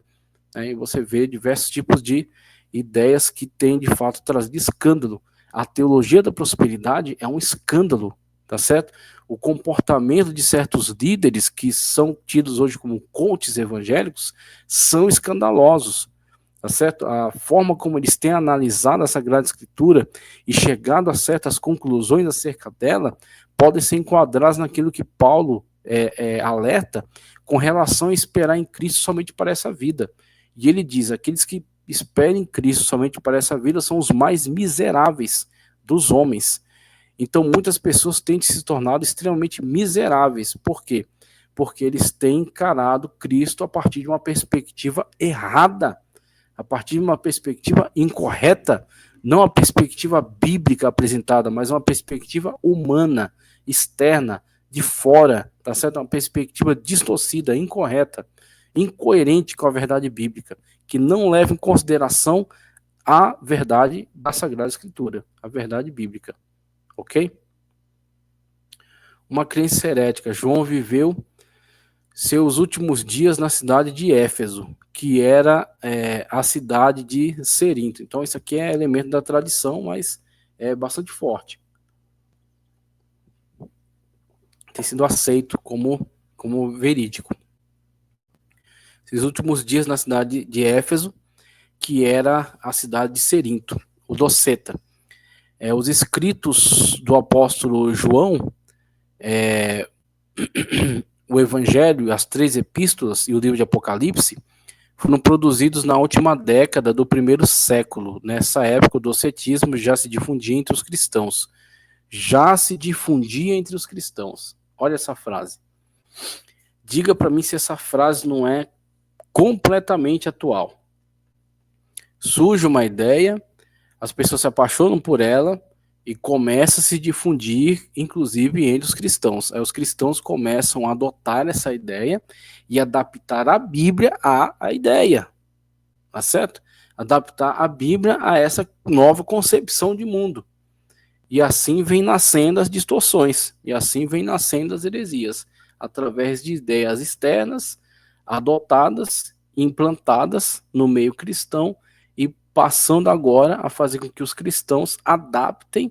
E você vê diversos tipos de ideias que têm, de fato, trazido escândalo. A teologia da prosperidade é um escândalo, tá certo? O comportamento de certos líderes que são tidos hoje como coaches evangélicos são escandalosos, tá certo? A forma como eles têm analisado a Sagrada Escritura e chegado a certas conclusões acerca dela podem ser enquadradas naquilo que Paulo alerta com relação a esperar em Cristo somente para essa vida. E ele diz: aqueles que esperam em Cristo somente para essa vida são os mais miseráveis dos homens. Então muitas pessoas têm se tornado extremamente miseráveis. Por quê? Porque eles têm encarado Cristo a partir de uma perspectiva errada, a partir de uma perspectiva incorreta, não a perspectiva bíblica apresentada, mas uma perspectiva humana, externa, de fora, tá certo? Uma perspectiva distorcida, incorreta, incoerente com a verdade bíblica, que não leva em consideração a verdade da Sagrada Escritura, a verdade bíblica, ok? Uma crença herética. João viveu seus últimos dias na cidade de Éfeso, que era a cidade de Cerinto. Então isso aqui é elemento da tradição, mas é bastante forte. Tem sido aceito como verídico. Esses últimos dias na cidade de Éfeso, que era a cidade de Cerinto, o Doceta. Os escritos do apóstolo João, o Evangelho, as 3 epístolas e o livro de Apocalipse, foram produzidos na última década do primeiro século. Nessa época, o docetismo já se difundia entre os cristãos. Já se difundia entre os cristãos. Olha essa frase. Diga para mim se essa frase não é completamente atual. Surge uma ideia, as pessoas se apaixonam por ela e começa a se difundir, inclusive entre os cristãos. Aí os cristãos começam a adotar essa ideia e adaptar a Bíblia à ideia, tá certo? Adaptar a Bíblia a essa nova concepção de mundo. E assim vem nascendo as distorções, e assim vem nascendo as heresias, através de ideias externas, adotadas, implantadas no meio cristão, e passando agora a fazer com que os cristãos adaptem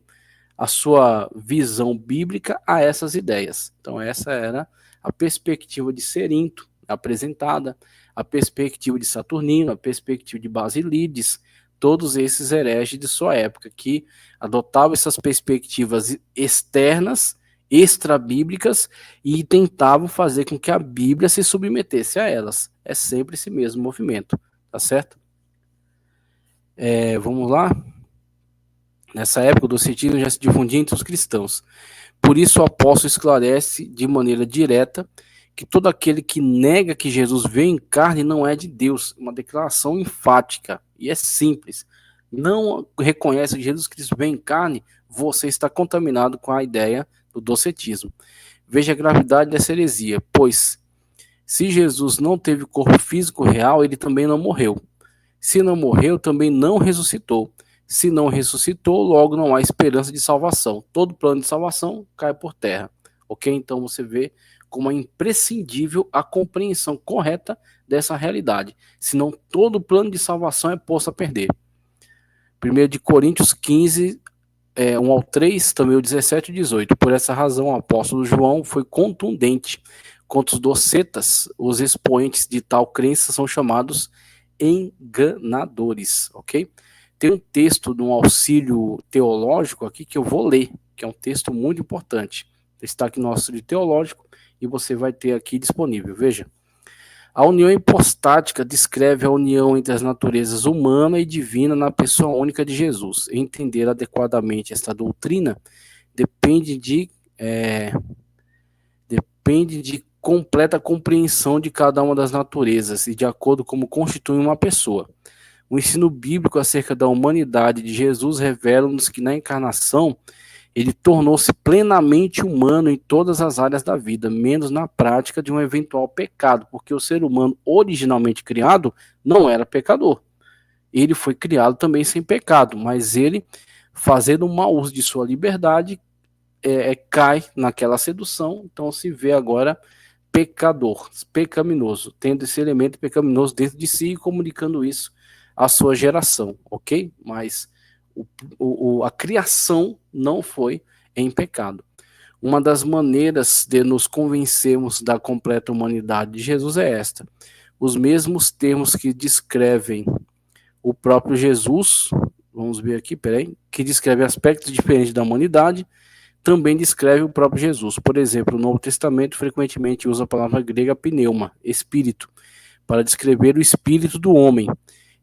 a sua visão bíblica a essas ideias. Então essa era a perspectiva de Cerinto, apresentada, a perspectiva de Saturnino, a perspectiva de Basilides, todos esses hereges de sua época, que adotavam essas perspectivas externas, extrabíblicas, e tentavam fazer com que a Bíblia se submetesse a elas. É sempre esse mesmo movimento, tá certo? Vamos lá? Nessa época, o docetismo já se difundia entre os cristãos. Por isso, o apóstolo esclarece de maneira direta que todo aquele que nega que Jesus veio em carne não é de Deus. Uma declaração enfática e é simples. Não reconhece que Jesus Cristo veio em carne, você está contaminado com a ideia do docetismo. Veja a gravidade dessa heresia, pois se Jesus não teve corpo físico real, ele também não morreu. Se não morreu, também não ressuscitou. Se não ressuscitou, logo não há esperança de salvação. Todo plano de salvação cai por terra. Ok? Então você vê como é imprescindível a compreensão correta dessa realidade. Senão todo plano de salvação é posto a perder. 1 de Coríntios 15, 1 ao 3, também o 17 e 18. Por essa razão, o apóstolo João foi contundente contra os docetas. Os expoentes de tal crença são chamados enganadores, ok? Tem um texto de um auxílio teológico aqui que eu vou ler, que é um texto muito importante. Está aqui no auxílio teológico e você vai ter aqui disponível. Veja. A união hipostática descreve a união entre as naturezas humana e divina na pessoa única de Jesus. Entender adequadamente esta doutrina depende de completa compreensão de cada uma das naturezas e de acordo como constitui uma pessoa. O ensino bíblico acerca da humanidade de Jesus revela-nos que na encarnação ele tornou-se plenamente humano em todas as áreas da vida, menos na prática de um eventual pecado, porque o ser humano originalmente criado não era pecador. Ele foi criado também sem pecado, mas ele, fazendo um mau uso de sua liberdade, cai naquela sedução, então se vê agora pecador, pecaminoso, tendo esse elemento pecaminoso dentro de si e comunicando isso à sua geração, ok? Mas a criação não foi em pecado. Uma das maneiras de nos convencermos da completa humanidade de Jesus é esta. Os mesmos termos que descrevem o próprio Jesus, vamos ver aqui, que descreve aspectos diferentes da humanidade, também descreve o próprio Jesus. Por exemplo, o Novo Testamento frequentemente usa a palavra grega pneuma, espírito, para descrever o espírito do homem,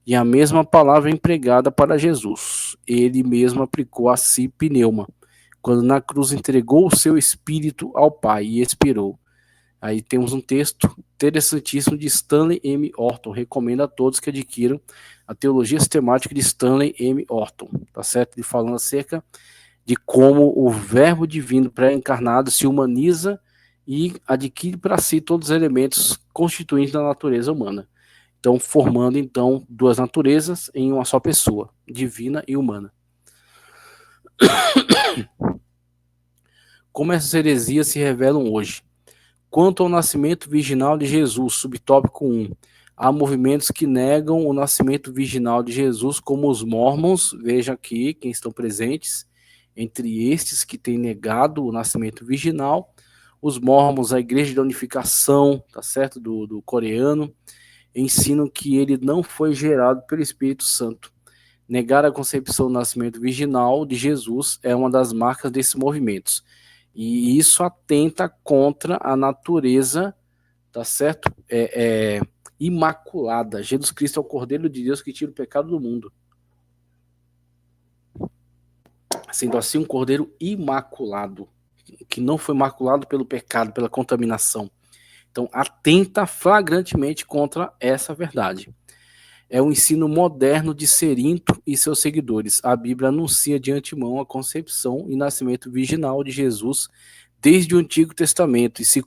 e a mesma palavra empregada para Jesus. Ele mesmo aplicou a si pneuma, quando na cruz entregou o seu espírito ao Pai e expirou. Aí temos um texto interessantíssimo de Stanley M. Orton. Recomendo a todos que adquiram a Teologia Sistemática de Stanley M. Orton, tá certo? Ele falando acerca de como o verbo divino pré-encarnado se humaniza e adquire para si todos os elementos constituintes da natureza humana. Então, formando então duas naturezas em uma só pessoa, divina e humana. Como essas heresias se revelam hoje? Quanto ao nascimento virginal de Jesus, subtópico 1, há movimentos que negam o nascimento virginal de Jesus, como os mórmons, veja aqui quem estão presentes, entre estes que têm negado o nascimento virginal, os mórmons, a Igreja da Unificação, tá certo, do coreano, ensinam que ele não foi gerado pelo Espírito Santo. Negar a concepção do nascimento virginal de Jesus é uma das marcas desses movimentos. E isso atenta contra a natureza, tá certo? Imaculada. Jesus Cristo é o Cordeiro de Deus que tira o pecado do mundo. Sendo assim um Cordeiro imaculado, que não foi maculado pelo pecado, pela contaminação. Então, atenta flagrantemente contra essa verdade. É o ensino moderno de Cerinto e seus seguidores. A Bíblia anuncia de antemão a concepção e nascimento virginal de Jesus desde o Antigo Testamento e seu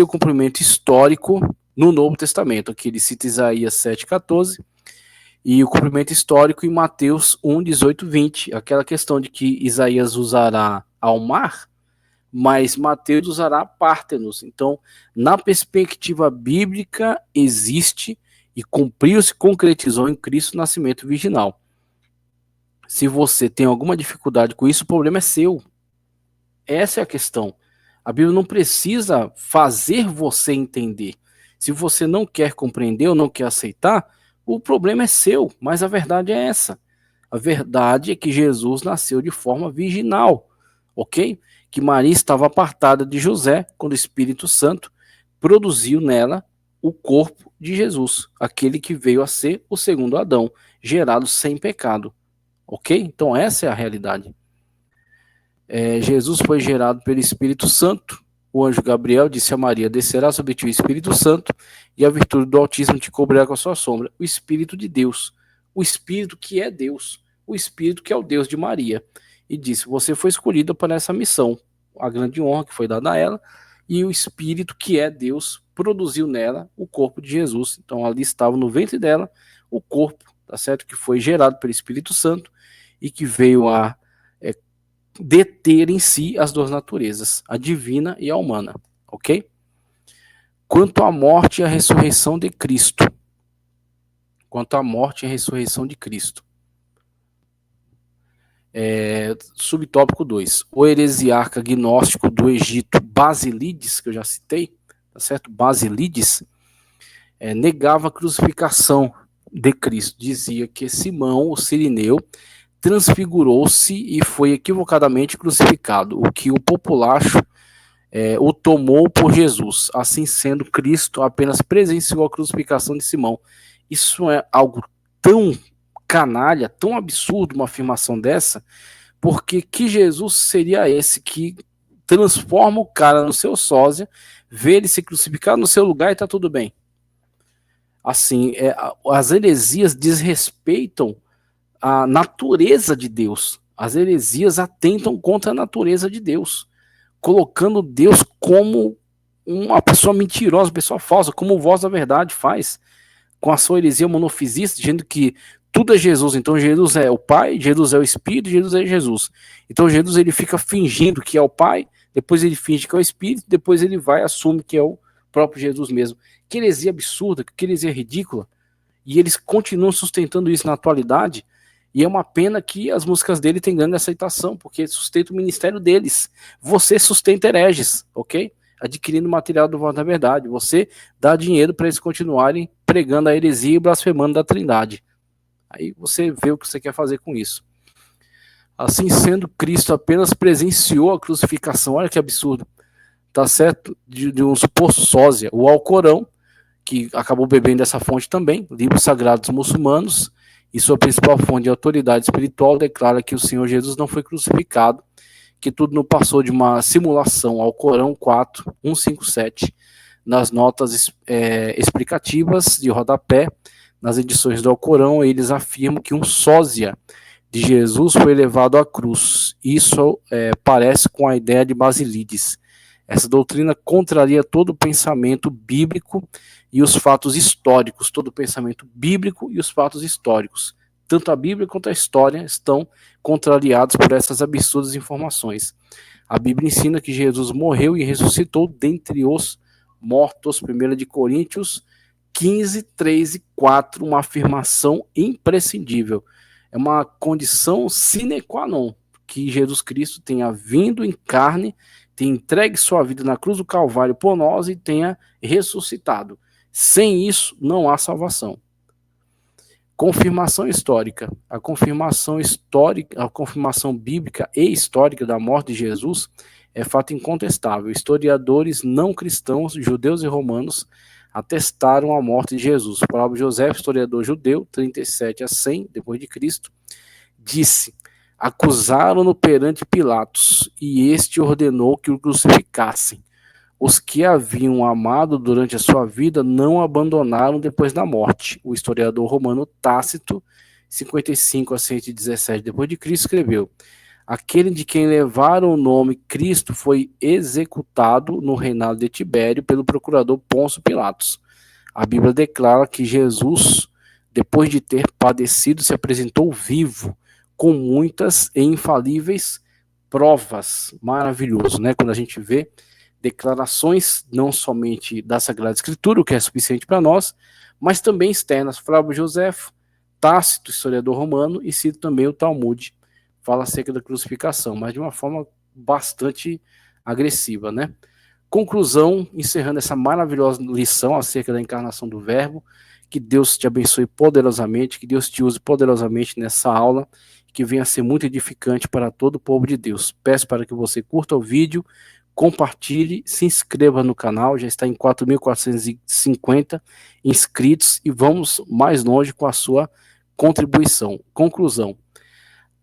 cumprimento histórico no Novo Testamento. Aqui ele cita Isaías 7,14 e o cumprimento histórico em Mateus 1, 18, 20. Aquela questão de que Isaías usará ao mar, mas Mateus usará Pártenos. Então, na perspectiva bíblica, existe e cumpriu-se, concretizou em Cristo o nascimento virginal. Se você tem alguma dificuldade com isso, o problema é seu. Essa é a questão. A Bíblia não precisa fazer você entender. Se você não quer compreender ou não quer aceitar, o problema é seu, mas a verdade é essa. A verdade é que Jesus nasceu de forma virginal, ok? Que Maria estava apartada de José quando o Espírito Santo produziu nela o corpo de Jesus, aquele que veio a ser o segundo Adão, gerado sem pecado, ok? Então essa é a realidade. Jesus foi gerado pelo Espírito Santo. O anjo Gabriel disse a Maria: descerá sobre ti o Espírito Santo, e a virtude do Altíssimo te cobrirá com a sua sombra. O Espírito de Deus, o Espírito que é Deus, o Espírito que é o Deus de Maria. E disse: você foi escolhida para essa missão, a grande honra que foi dada a ela, e o Espírito que é Deus produziu nela o corpo de Jesus. Então ali estava no ventre dela o corpo, tá certo? Que foi gerado pelo Espírito Santo e que veio a deter em si as duas naturezas, a divina e a humana, ok? Quanto à morte e à ressurreição de Cristo. Quanto à morte e à ressurreição de Cristo. Subtópico 2. O heresiarca gnóstico do Egito, Basílides, que eu já citei, tá certo? Basílides, negava a crucificação de Cristo. Dizia que Simão, o Cirineu, transfigurou-se e foi equivocadamente crucificado, o que o populacho o tomou por Jesus. Assim sendo, Cristo apenas presenciou a crucificação de Simão. Isso é algo tão canalha, tão absurdo uma afirmação dessa, porque que Jesus seria esse que transforma o cara no seu sósia, vê ele se crucificar no seu lugar e tá tudo bem? Assim, as heresias desrespeitam a natureza de Deus. As heresias atentam contra a natureza de Deus, colocando Deus como uma pessoa mentirosa, uma pessoa falsa, como o Voz da Verdade faz com a sua heresia monofisista, dizendo que tudo é Jesus. Então Jesus é o Pai, Jesus é o Espírito, Jesus é Jesus. Então Jesus ele fica fingindo que é o Pai, depois ele finge que é o Espírito, depois ele vai e assume que é o próprio Jesus mesmo. Que heresia absurda, que heresia ridícula. E eles continuam sustentando isso na atualidade. E é uma pena que as músicas dele têm grande aceitação, porque sustenta o ministério deles. Você sustenta hereges, ok? Adquirindo material do Voz da Verdade. Você dá dinheiro para eles continuarem pregando a heresia e blasfemando da Trindade. Aí você vê o que você quer fazer com isso. Assim sendo, Cristo apenas presenciou a crucificação. Olha que absurdo. Tá certo? De um suposto sósia. O Alcorão, que acabou bebendo dessa fonte também, livros sagrados muçulmanos, e sua principal fonte de autoridade espiritual declara que o Senhor Jesus não foi crucificado, que tudo não passou de uma simulação. Alcorão 4, 157, nas notas explicativas de rodapé, nas edições do Alcorão, eles afirmam que um sósia de Jesus foi levado à cruz. Isso parece com a ideia de Basílides. Essa doutrina contraria todo o pensamento bíblico e os fatos históricos, todo o pensamento bíblico e os fatos históricos. Tanto a Bíblia quanto a história estão contrariados por essas absurdas informações. A Bíblia ensina que Jesus morreu e ressuscitou dentre os mortos. 1 de Coríntios 15, 3 e 4, uma afirmação imprescindível. É uma condição sine qua non que Jesus Cristo tenha vindo em carne, tenha entregue sua vida na cruz do Calvário por nós e tenha ressuscitado. Sem isso, não há salvação. Confirmação histórica. A confirmação histórica, a confirmação bíblica e histórica da morte de Jesus é fato incontestável. Historiadores não cristãos, judeus e romanos, atestaram a morte de Jesus. O próprio José, historiador judeu, 37 a 100 depois de Cristo, disse: acusaram-no perante Pilatos, e este ordenou que o crucificassem. Os que haviam amado durante a sua vida não abandonaram depois da morte. O historiador romano Tácito, 55 a 117 depois de Cristo, escreveu: aquele de quem levaram o nome Cristo foi executado no reinado de Tibério pelo procurador Pôncio Pilatos. A Bíblia declara que Jesus, depois de ter padecido, se apresentou vivo, com muitas e infalíveis provas. Maravilhoso, né? Quando a gente vê declarações não somente da Sagrada Escritura, o que é suficiente para nós, mas também externas. Flávio Josefo, Tácito, historiador romano, e cito também o Talmud, fala acerca da crucificação, mas de uma forma bastante agressiva, né? Conclusão, encerrando essa maravilhosa lição acerca da encarnação do Verbo. Que Deus te abençoe poderosamente, que Deus te use poderosamente nessa aula, que venha a ser muito edificante para todo o povo de Deus. Peço para que você curta o vídeo, compartilhe, se inscreva no canal, já está em 4.450 inscritos e vamos mais longe com a sua contribuição. Conclusão.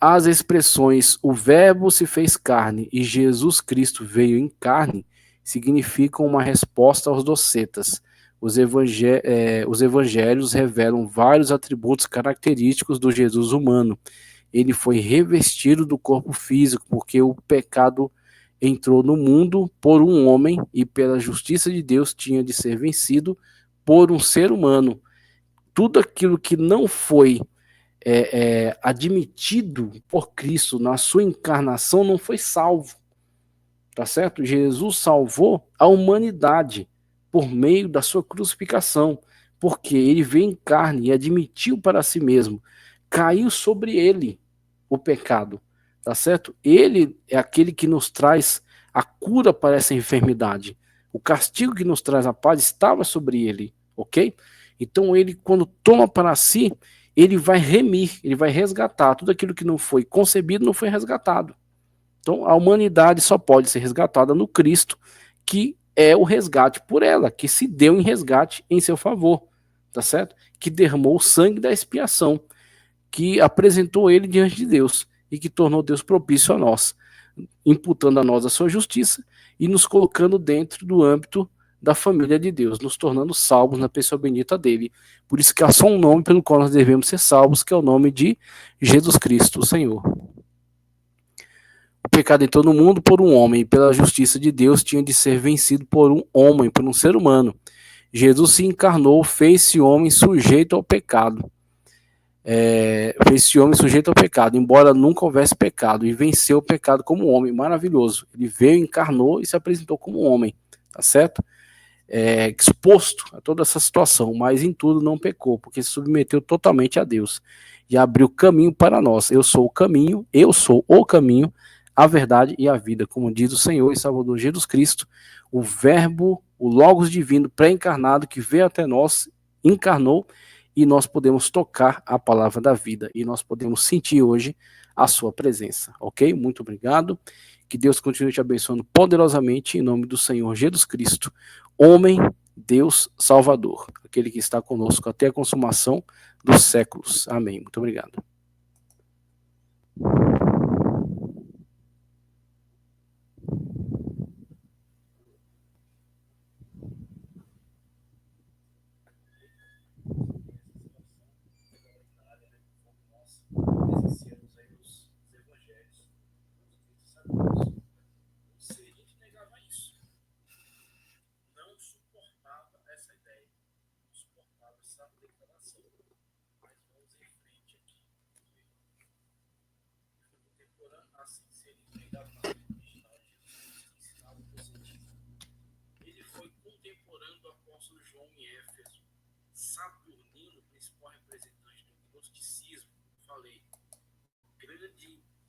As expressões o Verbo se fez carne e Jesus Cristo veio em carne significam uma resposta aos docetas. Os evangelhos revelam vários atributos característicos do Jesus humano. Ele foi revestido do corpo físico, porque o pecado entrou no mundo por um homem e pela justiça de Deus tinha de ser vencido por um ser humano. Tudo aquilo que não foi admitido por Cristo na sua encarnação não foi salvo, tá certo? Jesus salvou a humanidade por meio da sua crucificação, porque ele veio em carne e admitiu para si mesmo, caiu sobre ele o pecado, tá certo? Ele é aquele que nos traz a cura para essa enfermidade. O castigo que nos traz a paz estava sobre ele, ok? Então ele, quando toma para si, ele vai remir, ele vai resgatar tudo aquilo que não foi concebido, não foi resgatado. Então a humanidade só pode ser resgatada no Cristo, que é o resgate por ela, que se deu em resgate em seu favor, tá certo? Que derramou o sangue da expiação, que apresentou ele diante de Deus e que tornou Deus propício a nós, imputando a nós a sua justiça e nos colocando dentro do âmbito da família de Deus, nos tornando salvos na pessoa bendita dele. Por isso que há só um nome pelo qual nós devemos ser salvos, que é o nome de Jesus Cristo, o Senhor. O pecado entrou no mundo por um homem, e pela justiça de Deus tinha de ser vencido por um homem, por um ser humano. Jesus se encarnou, fez-se homem sujeito ao pecado. Fez-se homem sujeito ao pecado, embora nunca houvesse pecado, e venceu o pecado como homem, maravilhoso. Ele veio, encarnou e se apresentou como homem, tá certo? Exposto a toda essa situação, mas em tudo não pecou, porque se submeteu totalmente a Deus e abriu caminho para nós. Eu sou o caminho, a verdade e a vida, como diz o Senhor e Salvador Jesus Cristo, o Verbo, o Logos divino pré-encarnado que veio até nós, encarnou, e nós podemos tocar a palavra da vida e nós podemos sentir hoje a sua presença, ok? Muito obrigado. Que Deus continue te abençoando poderosamente em nome do Senhor Jesus Cristo, homem, Deus, Salvador, aquele que está conosco até a consumação dos séculos. Amém. Muito obrigado. Ele foi contemporâneo do apóstolo João em Éfeso, Saturnino, principal representante do gnosticismo, falei, grande